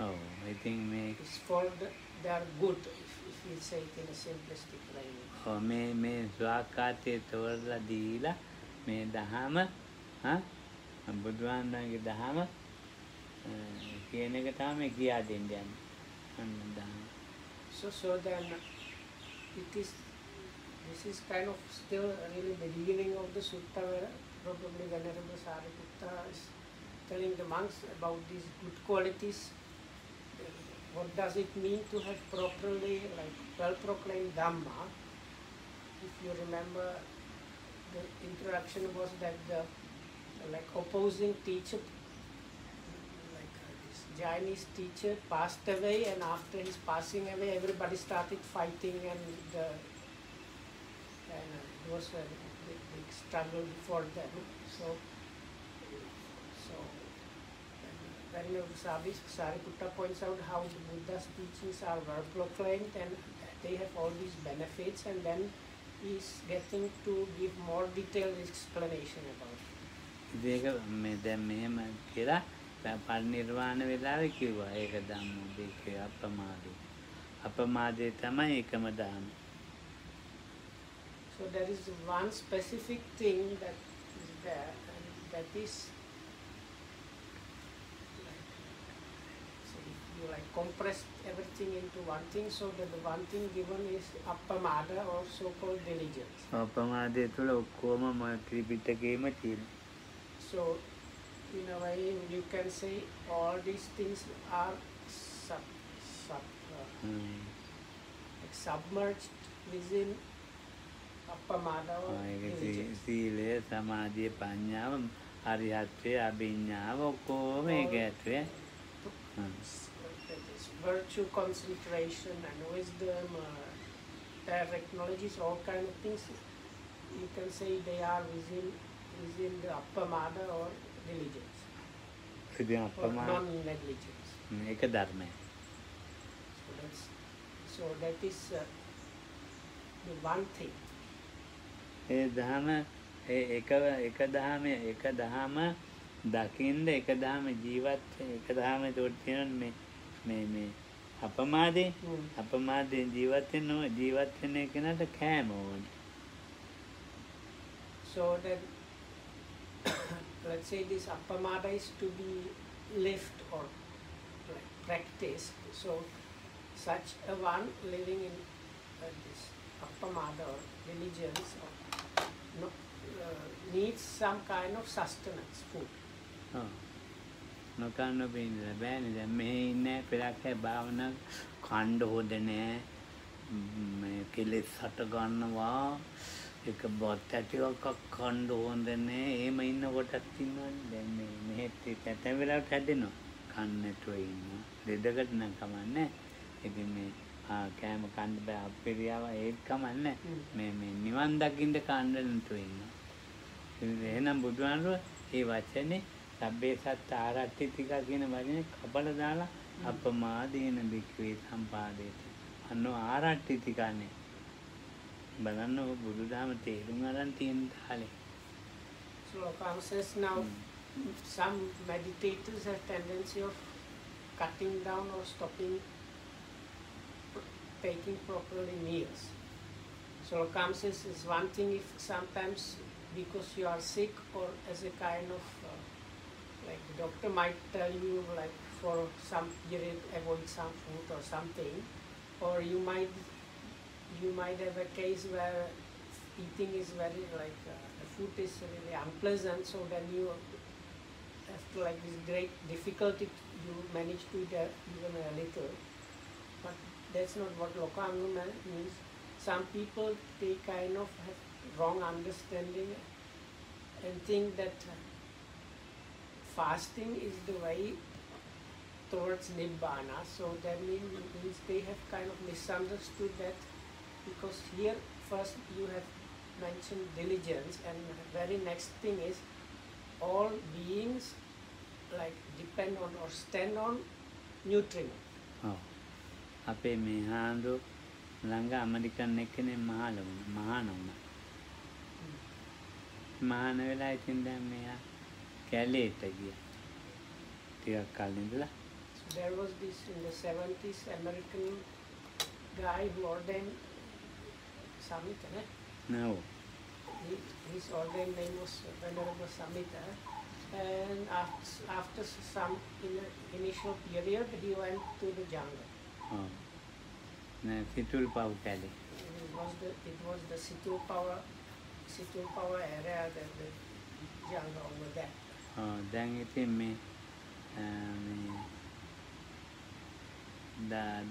Oh, I think it's for they are good, if we say it in a simplistic language. Oh, මේ ස්වාකාතයේ තෝරලා දීලා මේ දහම බුදුහාමුදුරන්ගේ දහම කියන එක තමයි කියා දෙන්න යන්නේ. අන්න දහම. So then this is kind of still really the beginning of the sutta, where probably Venerable Sariputta is telling the monks about these good qualities. What does it mean to have properly, like, well-proclaimed Dhamma? If you remember, the introduction was that the like opposing teacher, like this Chinese teacher, passed away, and after his passing away, everybody started fighting, and it was a big struggle before them. So when Sariputta points out how the Buddha's teachings are well proclaimed and they have all these benefits, and then he's getting to give more detailed explanation about it. ඒක මේ දැන් මෙහෙම කියලා පරිනිර්වාණ වෙලාවේ කිව්වා ඒක ධම්මෝ බික්ඛවේ අප්‍රමාදේ. අප්‍රමාදේ තමයි එකම ධම්ම. So there is one specific thing that is there, and that is you like compress everything into one thing, so that the one thing given is appamada, or so-called diligence. අප්‍රමාදයේ තුල ඔක්කොම ත්‍රිපිටකයේම තියෙනවා. So in a way you can say all these things are like submerged within appamada or diligence. සීලය, සමාධිය, ප්‍රඥාව, අරිහත්ත්වය, අභිඥාව ඔක්කොම ඒක ඇතුලේ. Virtue, concentration, and wisdom, direct knowledge, all kind of things. You can say they are within the appamada or diligence, or non-negligence. ඒක ධර්මය. So that is the one thing. ඒ දහම එක දහම දකින්න එක දහම ජීවත් එක දහම ඒකට තියෙනවා මේ අපමාදයෙන් ජීවත් වෙන කෙනාට කෑම ඕනේ. So then let's say this appamada is to be lived or like practiced. So such a one living in this appamada or diligence needs some kind of sustenance, food. නොකන්න බෑ බෑනේ. දැන් මෙහි ඉන්නේ පෙරක් හැ භාවනා කණ්ඩ හොද නෑ. මේ කෙලෙස් හට ගන්නවා. ඒක බත් ඇටියක් කණ්ඩ හොඳ නෑ. එහෙම ඉන්න කොටක් ඉන්නවනේ. දැන් මේ මෙහෙත් ඇතැම් වෙලාවට හැදෙනවා. කන්න නැතුව ඉන්නවා. දෙදකට නම් කමන්නේ. ඉතින් මේ කෑම කන්න බෑ අපිරියාව ඒත් කමන්නේ. මේ නිවන් දකින්න කන්න නැතුව ඉන්නවා. එහෙනම් බුදුහාමුදුරුවෝ මේ වචනේ සබ්බේ සත්ත ආරට්ඨිතිකා කියන වචනේ කපල දාලා අපමාදේන බික්ඛවේ සම්පාදේති. අන්න ආරට්ඨිතිකානේ. බලන්න ඔය බුදුදහම තේරුම් අරන් තියෙන කාලේ. So says now some meditators have tendency of cutting down or stopping taking properly meals. So says is one thing if sometimes because you are sick, or as a kind of like the doctor might tell you like for some period avoid some food or something, or you might have a case where eating is very like the food is really unpleasant, so then you have to, like, with great difficulty, you manage to eat even a little. But that's not what Lokanga means. Some people, they kind of have wrong understanding and think that fasting is the way towards Nibbana. So that means they have kind of misunderstood that, because here first you have mentioned diligence, and the very next thing is all beings like depend on or stand on nutriment. Oh. අපේ මේ හාන්දු ළඟ American එක්කනේ මහාන වුණා. මහාන වෙලා ඉතින් දැන් මෙයා කැලේට ගියා. ටිකක් කලින් ඉඳලා. So there was this in the 70s American guy who ordained Samhita, eh? No. His ordained name was Venerable Samhita, and after some initial period he went to the jungle. Oh. No, Situl Pau Kali. It was the Situl Power area, the jungle over there. Oh, දැන් ඉතින් මේ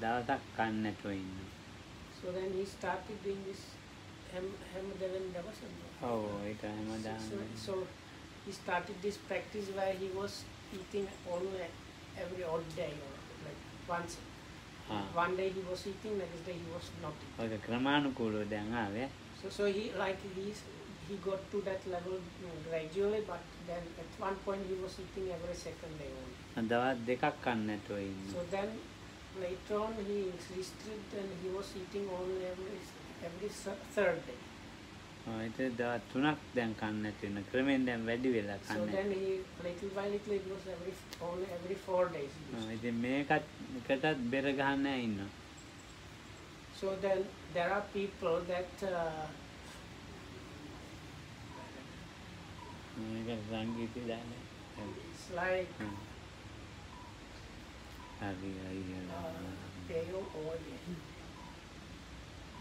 දවසක් කන්න නැතුව ඉන්නවා. So then he started doing this Hemadevan Devasana. Oh, ඒක හැමදාම. So he started this practice where he was eating only every odd day, or like once. One day he was eating, next day he was not eating. ඔක ක්‍රමානුකූලව දැන් ආවේ. So he got to that level gradually, but then at one point he was eating every second day only. දවස් දෙකක් කන්න නැතුව ඉන්නවා. So then later on he insisted, and he was eating only every third day. Oh, ඒක දවස් තුනක් දැන් කන්න නැති වෙන ක්‍රමෙන් දැන් වැඩි වෙලා So කන්නේ. then he little by little it was only every 4 days. ඉතින් මේකටත් බෙර ගහන්න ඉන්නවා. So then there are people that මේක සංගීතය දාන්නේ. it's like හරි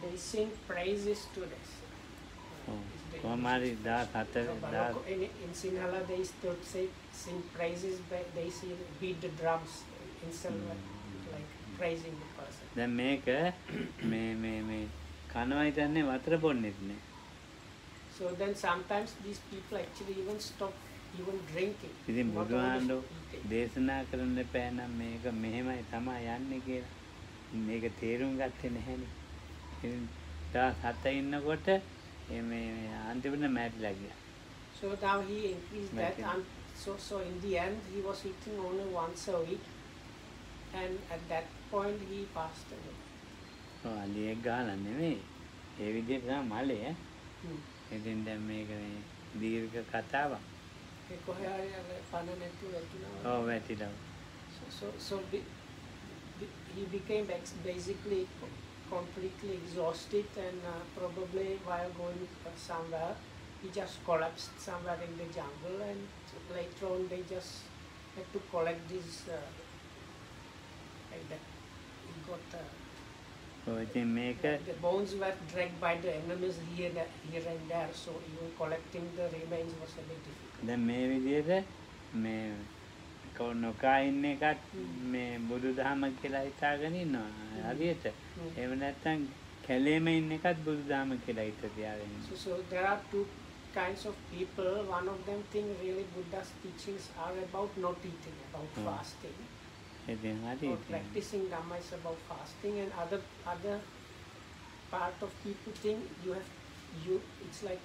they sing praises to this. කොහොමරි 14 In Sinhala they still sing praises, but they beat the drums instead of like praising the person. දැන් මේක මේ කනවා හිතන්නේ වතුර බොන්නෙත් නේ. So then sometimes these people actually even stop even drinking. ඉතින් not only බුදුහාමුදුරුවෝ eating. දේශනා කරන්න එපා නම් මේක මෙහෙමයි තමයි යන්නේ කියලා. මේක තේරුම් ගත්තේ නැහැනේ. ඉතින් දවස් 7 ඉන්නකොට මේ අන්තිමට මැරිලා ගියා. So now he increased that, and so in the end he was eating only once a week, and at that point he passed away. ඔව් අලියෙක් ගහලා නෙමෙයි. ඒ විදිහට තමයි මලේ ඈ. ඉතින් දැන් මේක මේ දීර්ඝ කතාවක්. ඒ කොහේ හරි අර පණ නැතුව වැටුණා. ඔව් වැටිලා. So he became basically completely exhausted, and probably while going somewhere he just collapsed somewhere in the jungle, and later on they just had to collect this like that. He got ඔව් ඉතින් මේක the bones were dragged by the enemies here and there, so even collecting the remains was a bit difficult. දැන් මේ විදිහට මේ නොකා ඉන්න එකත් මේ බුදුදහම කියලා හිතාගෙන ඉන්නවා හරියට. එහෙම නැත්නම් කැලේම ඉන්න එකත් බුදුදහම කියලා හිත තියාගෙන ඉන්නවා. So there are two kinds of people. One of them think really Buddha's teachings are about not eating, about fasting. ඉතින් Or හරියට. practicing Dhamma is about fasting, and other part of people think it's like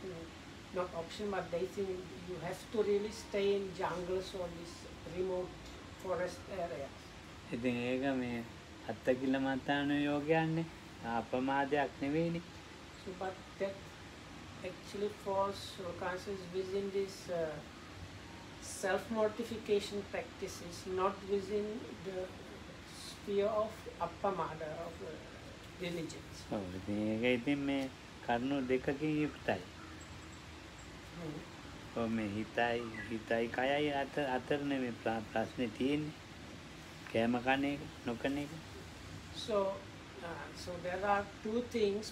not option, but they think you have to really stay in jungles or these remote forest areas. ඉතින් ඒක මේ අත්තකිල මතාන යෝගයන්නේ අපමාදයක් නෙවෙයිනේ. So but that actually falls is within this self-mortification practices, not within the sphere of appamada, of diligence. ඔව් ඉතින් ඒක ඉතින් මේ කරුණු දෙකකින් යුක්තයි. ඔව් මේ හිතයි කයයි අතර නෙමෙයි ප්‍රශ්නේ තියෙන්නේ. කෑම කන එක නොකන එක. So there are two things.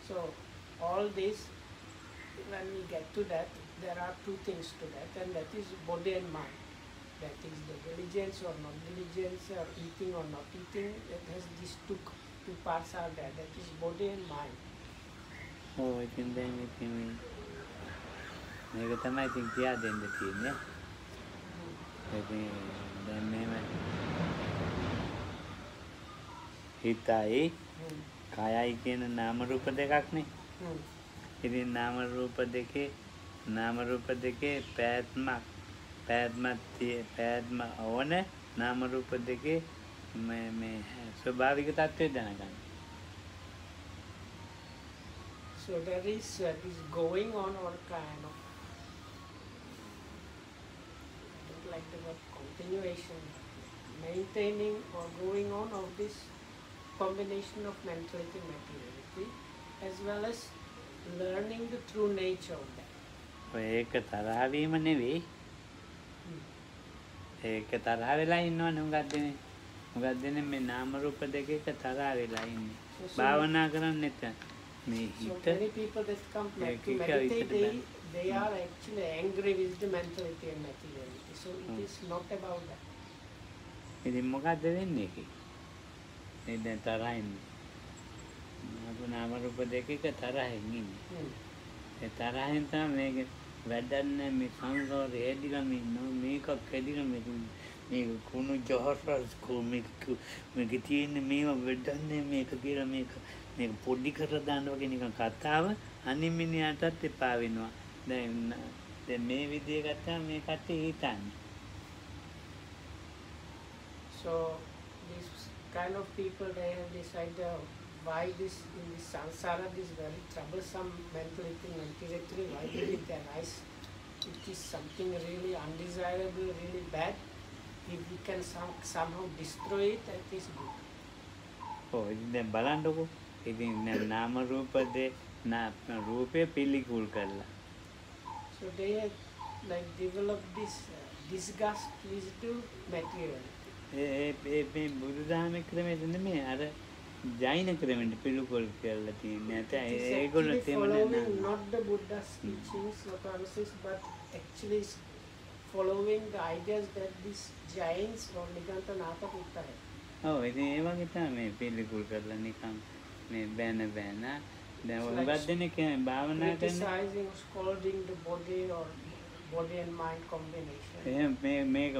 So all this, when we get to that, there are two things to that, and that is body and mind. That is the diligence or non-diligence, or eating or not eating. That has these two parts are there. That is body and mind. Oh, ඉතින් දැන් ඉතින් මේක තමයි ඉතින් කියා දෙන්න තියෙන්නේ. ඉතින් දැන් මේව හිතයි කයයි කියන නාම රූප දෙකක් නේ. ඉතින් නාම රූප දෙකේ පැවැත්ම ඕන නාම රූප දෙකේ මේ ස්වභාවික තත්ත්වය දැනගන්න. So there is going on or kind of, I don't like the word continuation, maintaining or going on of this combination of mentality and materiality, as well as learning the true nature of that. ඒක තරහ වීම නෙවෙයි. ඒක තරහ වෙලා ඉන්නවනේ හුඟක් දෙනේ මේ නාම රූප දෙකක තරහ වෙලා ඉන්නේ. භාවනා කරන්නේ නැත්නම් මේ So හිත many people that come back to meditate, they are actually angry with the mentality and materiality. So it is not about that. ඉතින් මොකද්ද වෙන්නේ ඒකේ? මේ දැන් තරහ ඉන්නේ. නාම රූප දෙකක තරහින් ඉන්නේ. ඒ තරහෙන් තමයි මේක වැඩන්නේ මේ සංසාරේ ඇදිලා මේකක් ඇදිලා මේක කුණු ජහරස් මේක තියෙන මේවා වැඩන්නේ මේක කියලා මේක පොඩි කරලා දාන්න වගේ නිකන් කතාව අනිමිනියටත් එපා වෙනවා. දැන් මේ විදිය ගත්තාම මේ කට්ටිය හිතන්නේ. So these kind of people, they have decided why this in this samsara, this very troublesome mentality, why did it arise? It is something really undesirable, really bad. If we can somehow destroy it, that is good. ඔව් ඉතින් දැන් බලන්නකෝ. ඉතින් නාම රූපේ පිළිකුල් කරලා. So they have like developed this disgust with the materiality. මේ බුදුදහමේ ක්‍රමයට නෙමෙයි අර ජෛන ක්‍රමෙට පිළිකුල් කරලා තියෙන්නේ. ඒගොල්ලෝ following not the Buddha's teachings or analysis, but actually following the ideas that these Jains or Niganthanatha Buddha had. ඔව් ඉතින් ඒ වගේ තමයි මේ පිළිකුල් කරලා නිකන් මේ බෑන දැන් හුඟක් දෙනෙක් භාවනා කරන criticizing or scolding the body or body and mind combination. මේක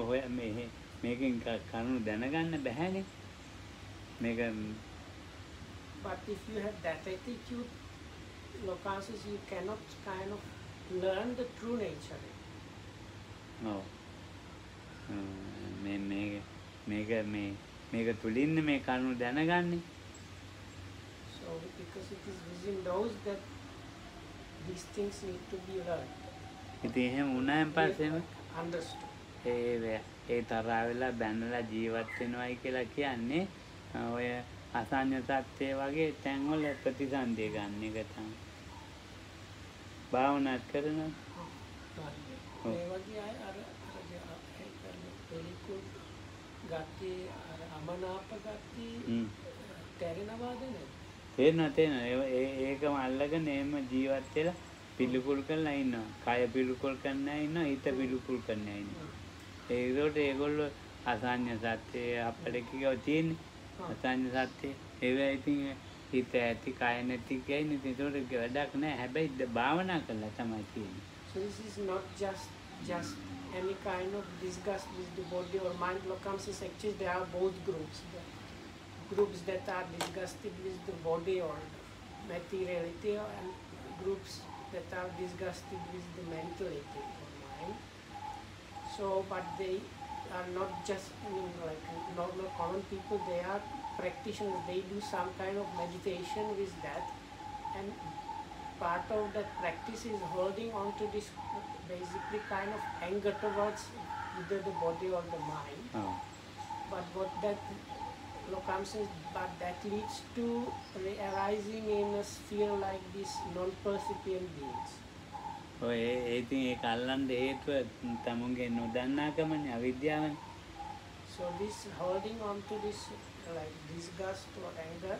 මේකෙන් කරුණු දැනගන්න බැහැනේ. මේක But if you have that attitude, Lokansis, you cannot kind of learn the true nature. ඔව් මේක තුලින් මේ කරුණු දැනගන්නේ. So because it is within those that these things need to be learned. ඉතින් එහෙම වුණාන් පස්සේම Understood. ඒ තරහ වෙලා බැනලා ජීවත් වෙනවයි කියලා කියන්නේ ඔය අසඤ්ඤ සත්‍ය වගේ තැන්වල ප්‍රතිසන්දිය ගන්න එක තමයි. භාවනා කරනවා. මේ වගේ අර පිළිකුල් ගති අර අමනාප ගති තේරෙනවද නේද? තේරෙනවා. ඒකම අල්ලගෙන එහෙම ජීවත් වෙලා පිළිකුල් කරලා ඉන්නවා. කය පිළිකුල් කරන්න ඉන්නවා, හිත පිළිකුල් කරන්න ඉන්නවා. ඒගොල්ලෝ අසඤ්ඤ සත්‍ය අපිට කියව තියෙන්නේ. අසඤ්ඤ සත්‍ය ඒවා ඉතින් හිත ඇති කය නැති කියන්නේ ඒකට වැඩක් නැහැ. හැබැයි භාවනා කළා තමයි තියෙන්නේ. So this is not just any kind of disgust with the body or mind. Lokamsis, actually there are both groups. Groups that are disgusted with the body or materiality, and groups that are disgusted with the mentality or mind. So, but they are not just like normal common people, they are practitioners, they do some kind of meditation with that, and part of that practice is holding on to this basically kind of anger towards either the body or the mind. Oh. But what that Lokam says, but that leads to arising in a sphere like this non-percipient beings. ඔය ඉතින් ඒක අල්ලන්න හේතුව තමුන්ගේ නොදන්නාකමනේ අවිද්‍යාවනේ. So this holding on to this like disgust or anger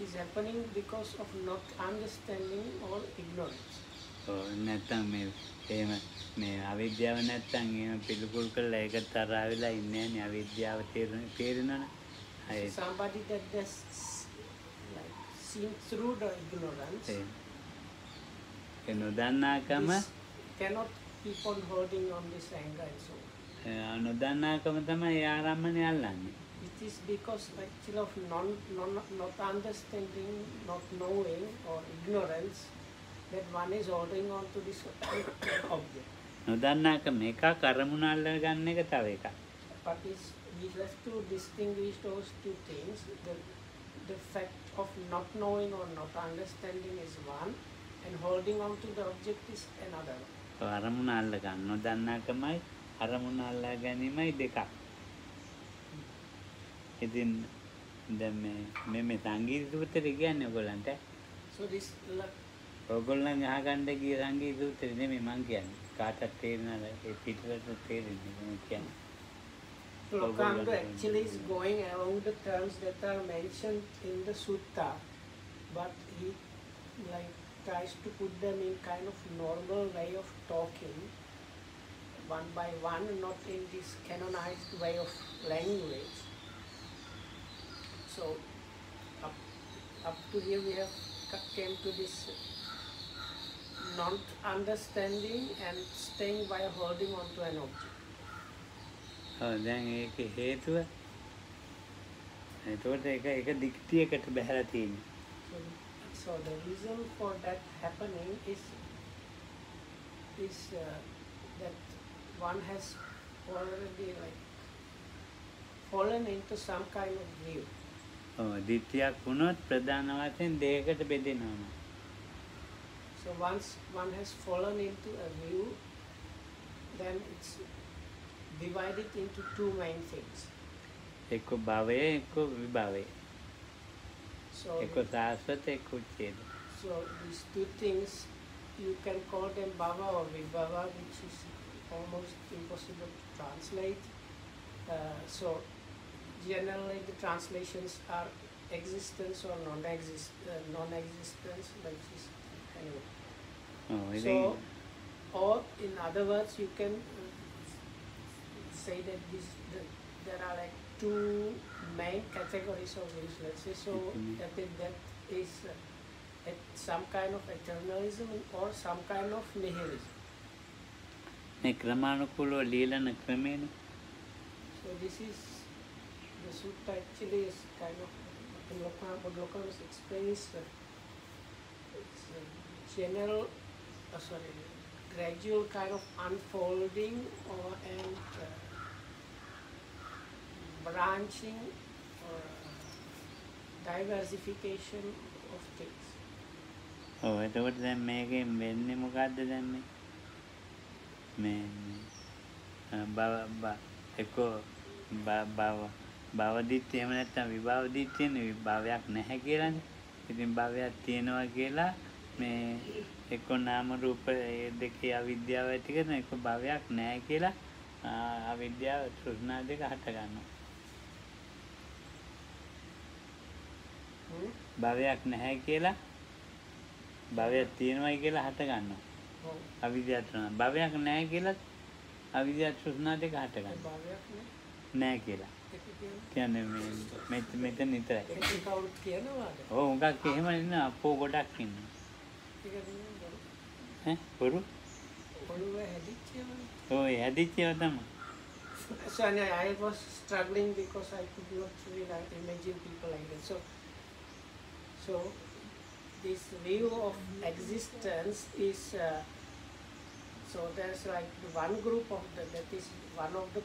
is happening because of not understanding or ignorance. නැත්තම් මේ අවිද්‍යාව නැත්තම් එහෙම පිළිකුල් කරලා ඒක තරහා වෙලා ඉන්නේ නැහැ අවිද්‍යාව තේරෙනවනේ. Somebody that just like seen through the ignorance ඒ නොදන්නාකම cannot keep on holding on this anger and so on. නොදන්නාකම තමයි ඒ ආරම්භනේ අල්ලන්නේ. It is because actually of not understanding, not knowing or ignorance that one is holding on to this object. නොදන්නාකම එකක් අරමුණ අල්ල ගන්න එක තව එකක්. But we have to distinguish those two things. The fact of not knowing or not understanding is one, and holding on to the object is another. අරමුණ අල්ල ගන්න නොදන්නාකමයි අරමුණ අල්ලා ගැනීමයි දෙකක්. ඉතින් දැන් මේ සංගීත සූත්‍රය කියන්නේ ඔයගොල්ලන්ට. So this ඔයගොල්ලන් අහගන්න ගිය සංගීත සූත්‍රය නෙමෙයි මං කියන්නේ. කාටත් තේරෙනවද ඒ පිටරට තේරෙන්නේ මම කියන්නේ. Lokanda actually is going along the terms that are mentioned in the Sutta, but he like tries to put them in kind of normal way of talking, one by one, not in this canonized way of language. So up to here we have came to this not understanding and staying by holding on to an object. දැන් ඒකේ හේතුව එතකොට එක දික්තියකට බහැලා තියෙන්නේ. So the reason for that happening is that one has already like fallen into some kind of view. දිට්ඨියක් වුණොත් ප්‍රධාන වශයෙන් දෙයකට බෙදෙනවා. So once one has fallen into a view, then it's divided into two main things. එක්ක භවය එක්ක විභවය. So එක්ක සාස්වත එක්ක උච්ඡේද. So these two things you can call them bhava or vibhava, which is almost impossible to translate. So generally the translations are existence or non-existence, like this anyway. So, or in other words, you can say that there are like two main categories of views, let's say. So that is some kind of eternalism or some kind of nihilism. මේ ක්‍රමානුකූලව লীලන ක්‍රමේන. So this is the sutta actually is kind of what Lokanda explains. It's a general, gradual kind of unfolding and branching or diversification of things. එතකොට දැන් මේකෙන් වෙන්නේ මොකද්ද දැන් මේ එක්කෝ භව දිට්ඨිය එහෙම නැත්නම් විභව දිට්ඨියනේ විභවයක් නැහැ කියලානේ. ඉතින් භවයක් තියෙනවා කියලා මේ එක්කෝ නාම රූප දෙකේ අවිද්‍යාව ඇති කරන එක්කෝ භවයක් නැහැ කියලා අවිද්‍යාව තෘෂ්ණා දෙක හට ගන්නවා. භවයක් නැහැ කියලා භවයක් තියෙනවායි කියලා හට ගන්නවා. අවිද්‍යාව තෘෂ්ණා. භවයක් නැහැ කියලා අවිද්‍යාව තෘෂ්ණා දෙක හට ගන්නවා. නැහැ කියලා. කියන්නේ මෙතන නිතරයි. ඒක කවුරුත් කියනවාද? ඔව් උඟක් එහෙම ඉන්න අපෝ ගොඩක් ඉන්නවා. බොරු? ඔළුවේ හැදිච්චේවනේ. ඔය හැදිච්චේව තමයි. So I was struggling because I could not really imagine people like that. So this view of existence is so there's like one group of that is one of the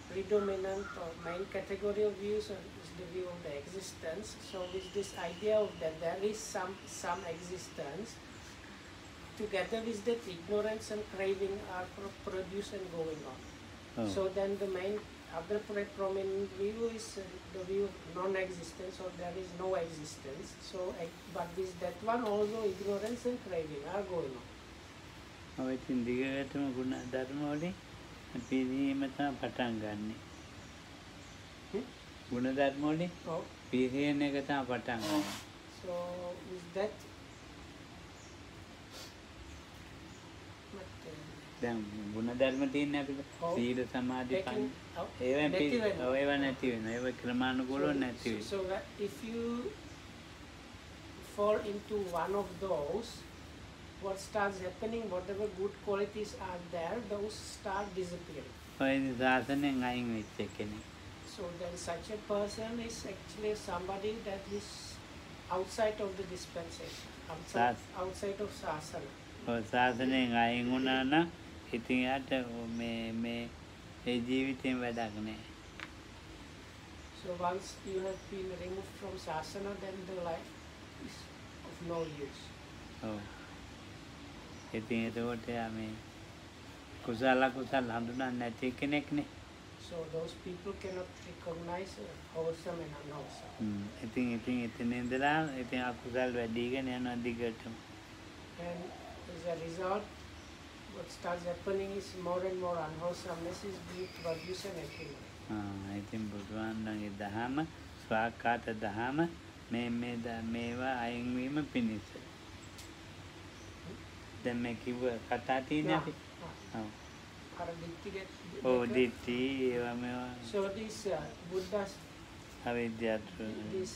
predominant or main category of views is the view of the existence. So with this idea of that there is some existence, together with that ignorance and craving are produced and going on. So then the main other prominent view is the view of non-existence, or there is no existence. So but with that one also ignorance and craving are going on. ඔය ඉතින් දිගටම ගුණ ධර්ම වලින් පිළිීම තමයි පටන් ගන්නෙ. ගුණ ධර්ම වලින් පිරිහෙන එක තමයි පටන් ගන්න. So is that දැන් ගුණ ධර්ම තියෙන අපිට සීල සමාධි පඤ්ඤා ඒවා නැති වෙනවා. ඒවා ක්‍රමානුකූලව නැති වෙනවා. So if you fall into one of those, what starts happening, whatever good qualities are there, those start disappearing. ඔය සාසනෙන් අයින් වෙච්ච කෙනෙක්. So then such a person is actually somebody that is outside of the dispensation, outside of sasana. ඔය සාසනෙන් අයින් වුණා නම් ඉතින් යට මේ ඒ ජීවිතේම වැඩක් නැහැ. So once you have been removed from sasana, then the life is of no use. ඔව්. ඉතින් ඒකට මේ කුසල හඳුනන්නේ නැති කෙනෙක්නේ. So those people cannot recognize wholesome and unwholesome. ඉතින් එතන ඉඳලා ඉතින් අකුසල් වැඩිගෙන යනවා දිගටම. And as a result, what starts happening is more and more unwholesomeness is being produced and accumulated. ඉතින් බුදුන්වහන්සේගේ දහම ස්වාක්කාත දහම මේවා අයින් වීම පිණිස. දැන් මේ කිව්ව කතා තියෙන්නේ අපි. ඔව්. දිට්ඨි ඒවා මේවා. So this Buddha's අවිද්‍යාව this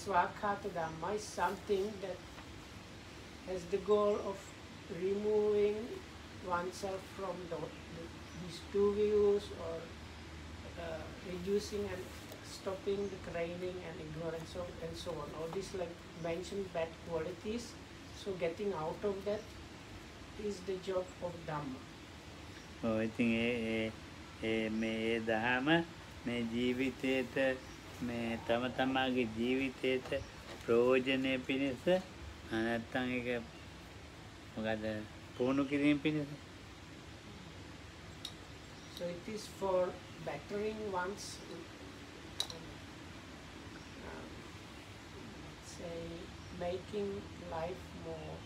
Swakkata Dhamma is something that has the goal of removing oneself from these two views, or reducing and stopping the craving and ignorance and so on. All these like mentioned bad qualities. So getting out of that is the job of Dhamma. ඉතින් මේ දහම මේ ජීවිතේට මේ තම තමාගේ ජීවිතේට ප්‍රයෝජනෙ පිණිස නැත්නම් ඒක මොකද පුහුණු කිරීම පිණිස. So it is for bettering one's say making life more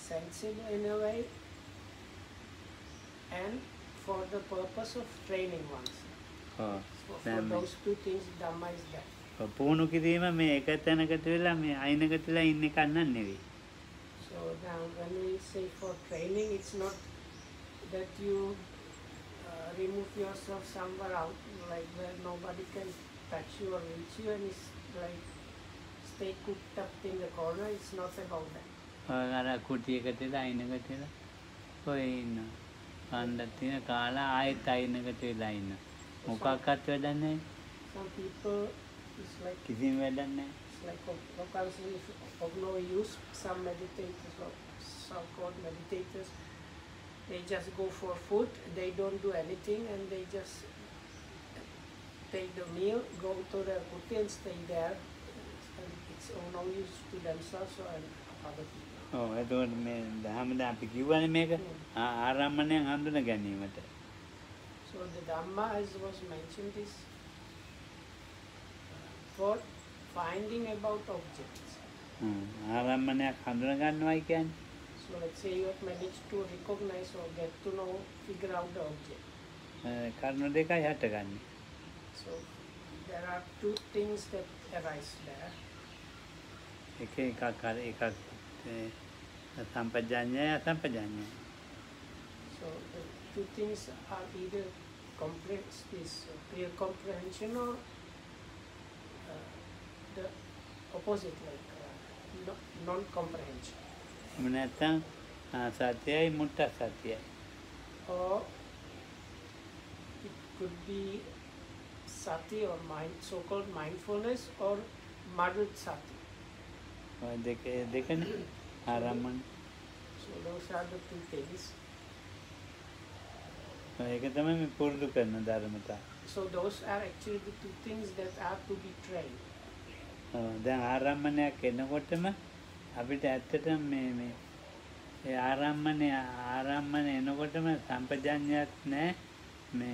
sensible in a way, and for the purpose of training oneself. For those two things, Dhamma is there. පුහුණු කිරීම මේ එක තැනකට වෙලා මේ අයිනකටලා ඉන්න කන්නක් නෙවෙයි. So now when we say for training, it's not that you remove yourself somewhere out, like where nobody can touch you or reach you, and it's like stay cooped up in the corner. It's not about that. අර කුටියකටලා අයිනකට වෙලා ඔය ඉන්න. කන්දක් තියෙන කාලා ආයෙත් අයිනකට වෙලා ඉන්න. මොකක්වත් වැඩක් නැහැ. Some people it's like කිසිම වැඩක් නැහැ. it's like of no use. Some meditators or so-called meditators, they just go for food. They don't do anything, and they just take the meal, go to the kuti and stay there. And it's of no use to themselves or other people. එතකොට මේ දහමද අපි කිව්වනේ මේක ආරම්මණයෙන් හඳුන ගැනීමට. So the Dhamma, as was mentioned, is for finding about objects. ආරම්මණයක් හඳුන ගන්නවයි කියන්නේ. So let's say you have managed to recognize or get to know, figure out the object. කර්ණ දෙකයි හටගන්නේ. So there are two things that arise there. එකක් සම්පජාඤ්ඤය අසම්පජාඤ්ඤය. So the two things are either clear comprehension or the opposite, like non-comprehension. එහෙම නැත්නම් සත්‍යයි මුට්ට සත්‍යයි. Or it could be sati or mind, so-called mindfulness, or muddled sati. ඔය දෙකනේ ආරම්මණ. So those are the two things. ඒක තමයි මේ පුරුදු කරන ධර්මතා. So those are actually the two things that are to be trained. දැන් ආරම්මණයක් එනකොටම අපිට ඇත්තටම මේ ආරම්මණය එනකොටම සම්පජාඤ්ඤයක් නැහැ, මේ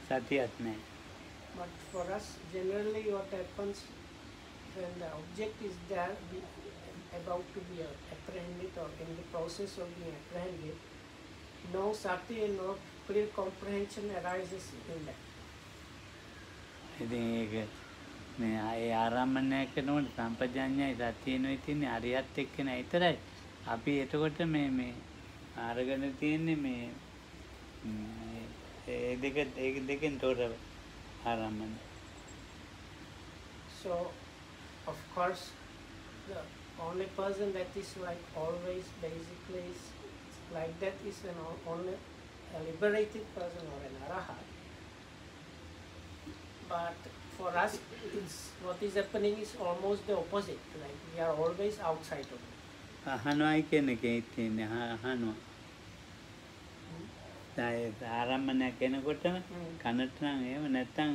සතියක් නැහැ. But for us, generally what happens when the object is there, about to be apprehended or in the process of being apprehended, no sati and no clear comprehension arises in that. ඉතින් ඒක මේ ඒ ආරම්භණය කරනකොට සම්පජාඤ්ඤයයි සතියනොයි තියෙන්නේ අරියත් එක්කනේ විතරයි. අපි එතකොට මේ අරගෙන තියෙන්නේ මේ ඒ දෙකෙන් තොර ආරම්භණය. So, of course, the only person that is like always basically is like that is only a liberated person or an arahat. But for us, what is happening is almost the opposite. Like we are always outside of it. අහනවායි කියන එකේ තියෙන්නේ අහනවා. ආරම්භණය කෙනකොටම කනට නම් එහෙම නැත්තම්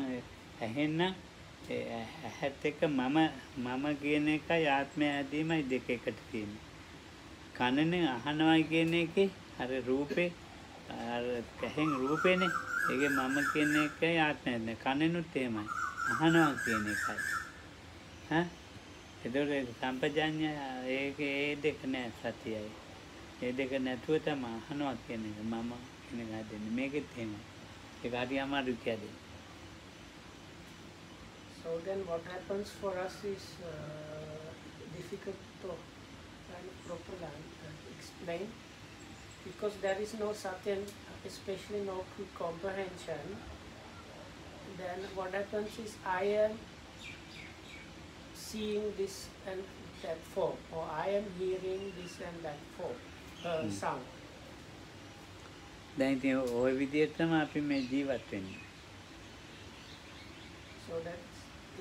ඇහෙන්න ඇහත් එක්ක මම කියන එකයි ආත්මය ඇදීමයි දෙක එකට තියෙන්නේ. කනනේ අහනවායි කියන එකේ අර රූපේ අර කහෙන් රූපේනේ ඒකේ මම කියන එකයි ආත්මය ඇදෙන්නේ. කනෙනුත් එහෙමයි. අහනවා කියන එකයි. එතකොට සම්පජාඤ්ඤය ඒ දෙක නෑ සතියයි. ඒ දෙක නැතුව තමයි අහනවා කියන එක මම කියන එක හදන්නේ. මේකෙත් එහෙමයි. ඒක හරි අමාරුයි කියන්නේ. So then what happens for us is difficult to kind of properly explain because there is no certain, especially no quick comprehension. Then what happens is I am seeing this and that form, or I am hearing this and that form, sound. දැන් ඉතින් ওই විදිහටම අපි මේ ජීවත් වෙන්නේ. So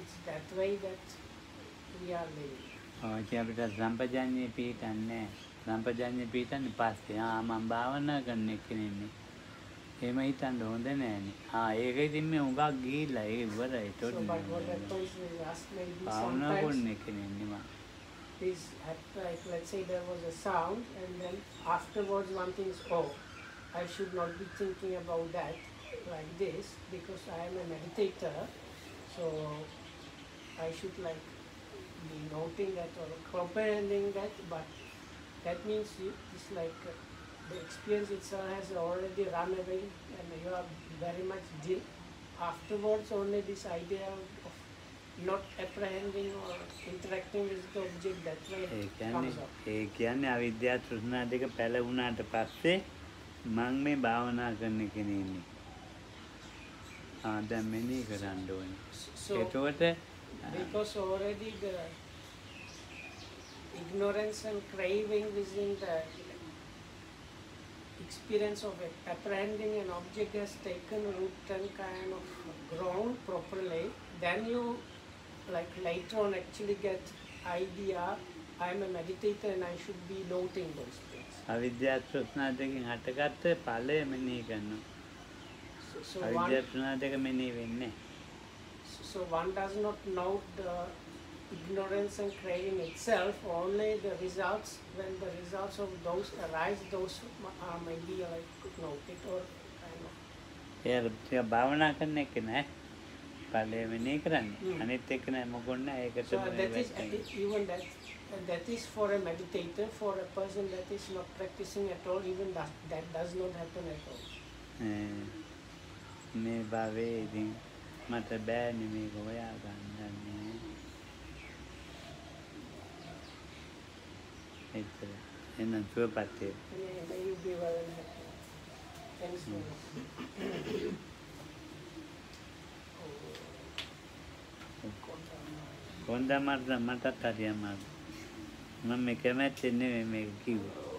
it's that way that we are living. ඉතින් අපිට සම්පජාඤ්ඤේ පිටින්නේ සම්පජාඤ්ඤේ පිටින්නේ පස්සේ මම භාවනා කරන කෙනෙක්නේ. එහෙම හිතන්න හොඳ නෑනේ. ඒක ඉතින් මේ උගක් ගිහිල්ලා ඒක ඉවරයි. So but what happens is us maybe භාවනා කරන sometimes කෙනෙක්නේ මම. this like let's say there was a sound and then afterwards one thinks, oh, I should not be thinking about that like this because I am a meditator, so I should like be noting that or comprehending that, but that means it's like the experience itself has already run away and you are very much afterwards only this idea of not apprehending or interacting with the object that way comes up. ඒ කියන්නේ අවිද්‍යාව තෘෂ්ණා දෙක පැලුණාට පස්සේ මම මේ භාවනා කරන කෙනෙක්නේ. දැන් මෙනේ කරන්න ඕනේ. So ඒකට because already the ignorance and craving within the experience of apprehending an object has taken root and kind of grown properly, then you like later on actually get idea, I am a meditator and I should be noting those things. අවිද්‍යාව තෘෂ්ණා දෙකෙන් හටගත්ත ඵලය මෙනෙහි කරනවා. So අවිද්‍යාව තෘෂ්ණා දෙක මෙනෙහි වෙන්නේ. So one does not know the ignorance and craving itself, only the results. When the results of those arise, those are maybe like noted or kind of. ඒ භාවනා කරන එක නෑ. ඵලය මෙනෙහි කරන්නේ. අනිත් එක නෑ මොකොත් නෑ ඒකට So that is even that is for a meditator, for a person that is not practicing at all, even that does not happen at all. මේ භාවයේ ඉතින් මට බෑනේ මේක හොයා ගන්නන්නේ. එතන එන්න සුවපත් වේ. May you be well and happy. Thanks for කොන්ද මටත් හරි අමාරුයි. මම මේ කැමැත්තෙන් නෙමෙයි මේක කිව්වේ.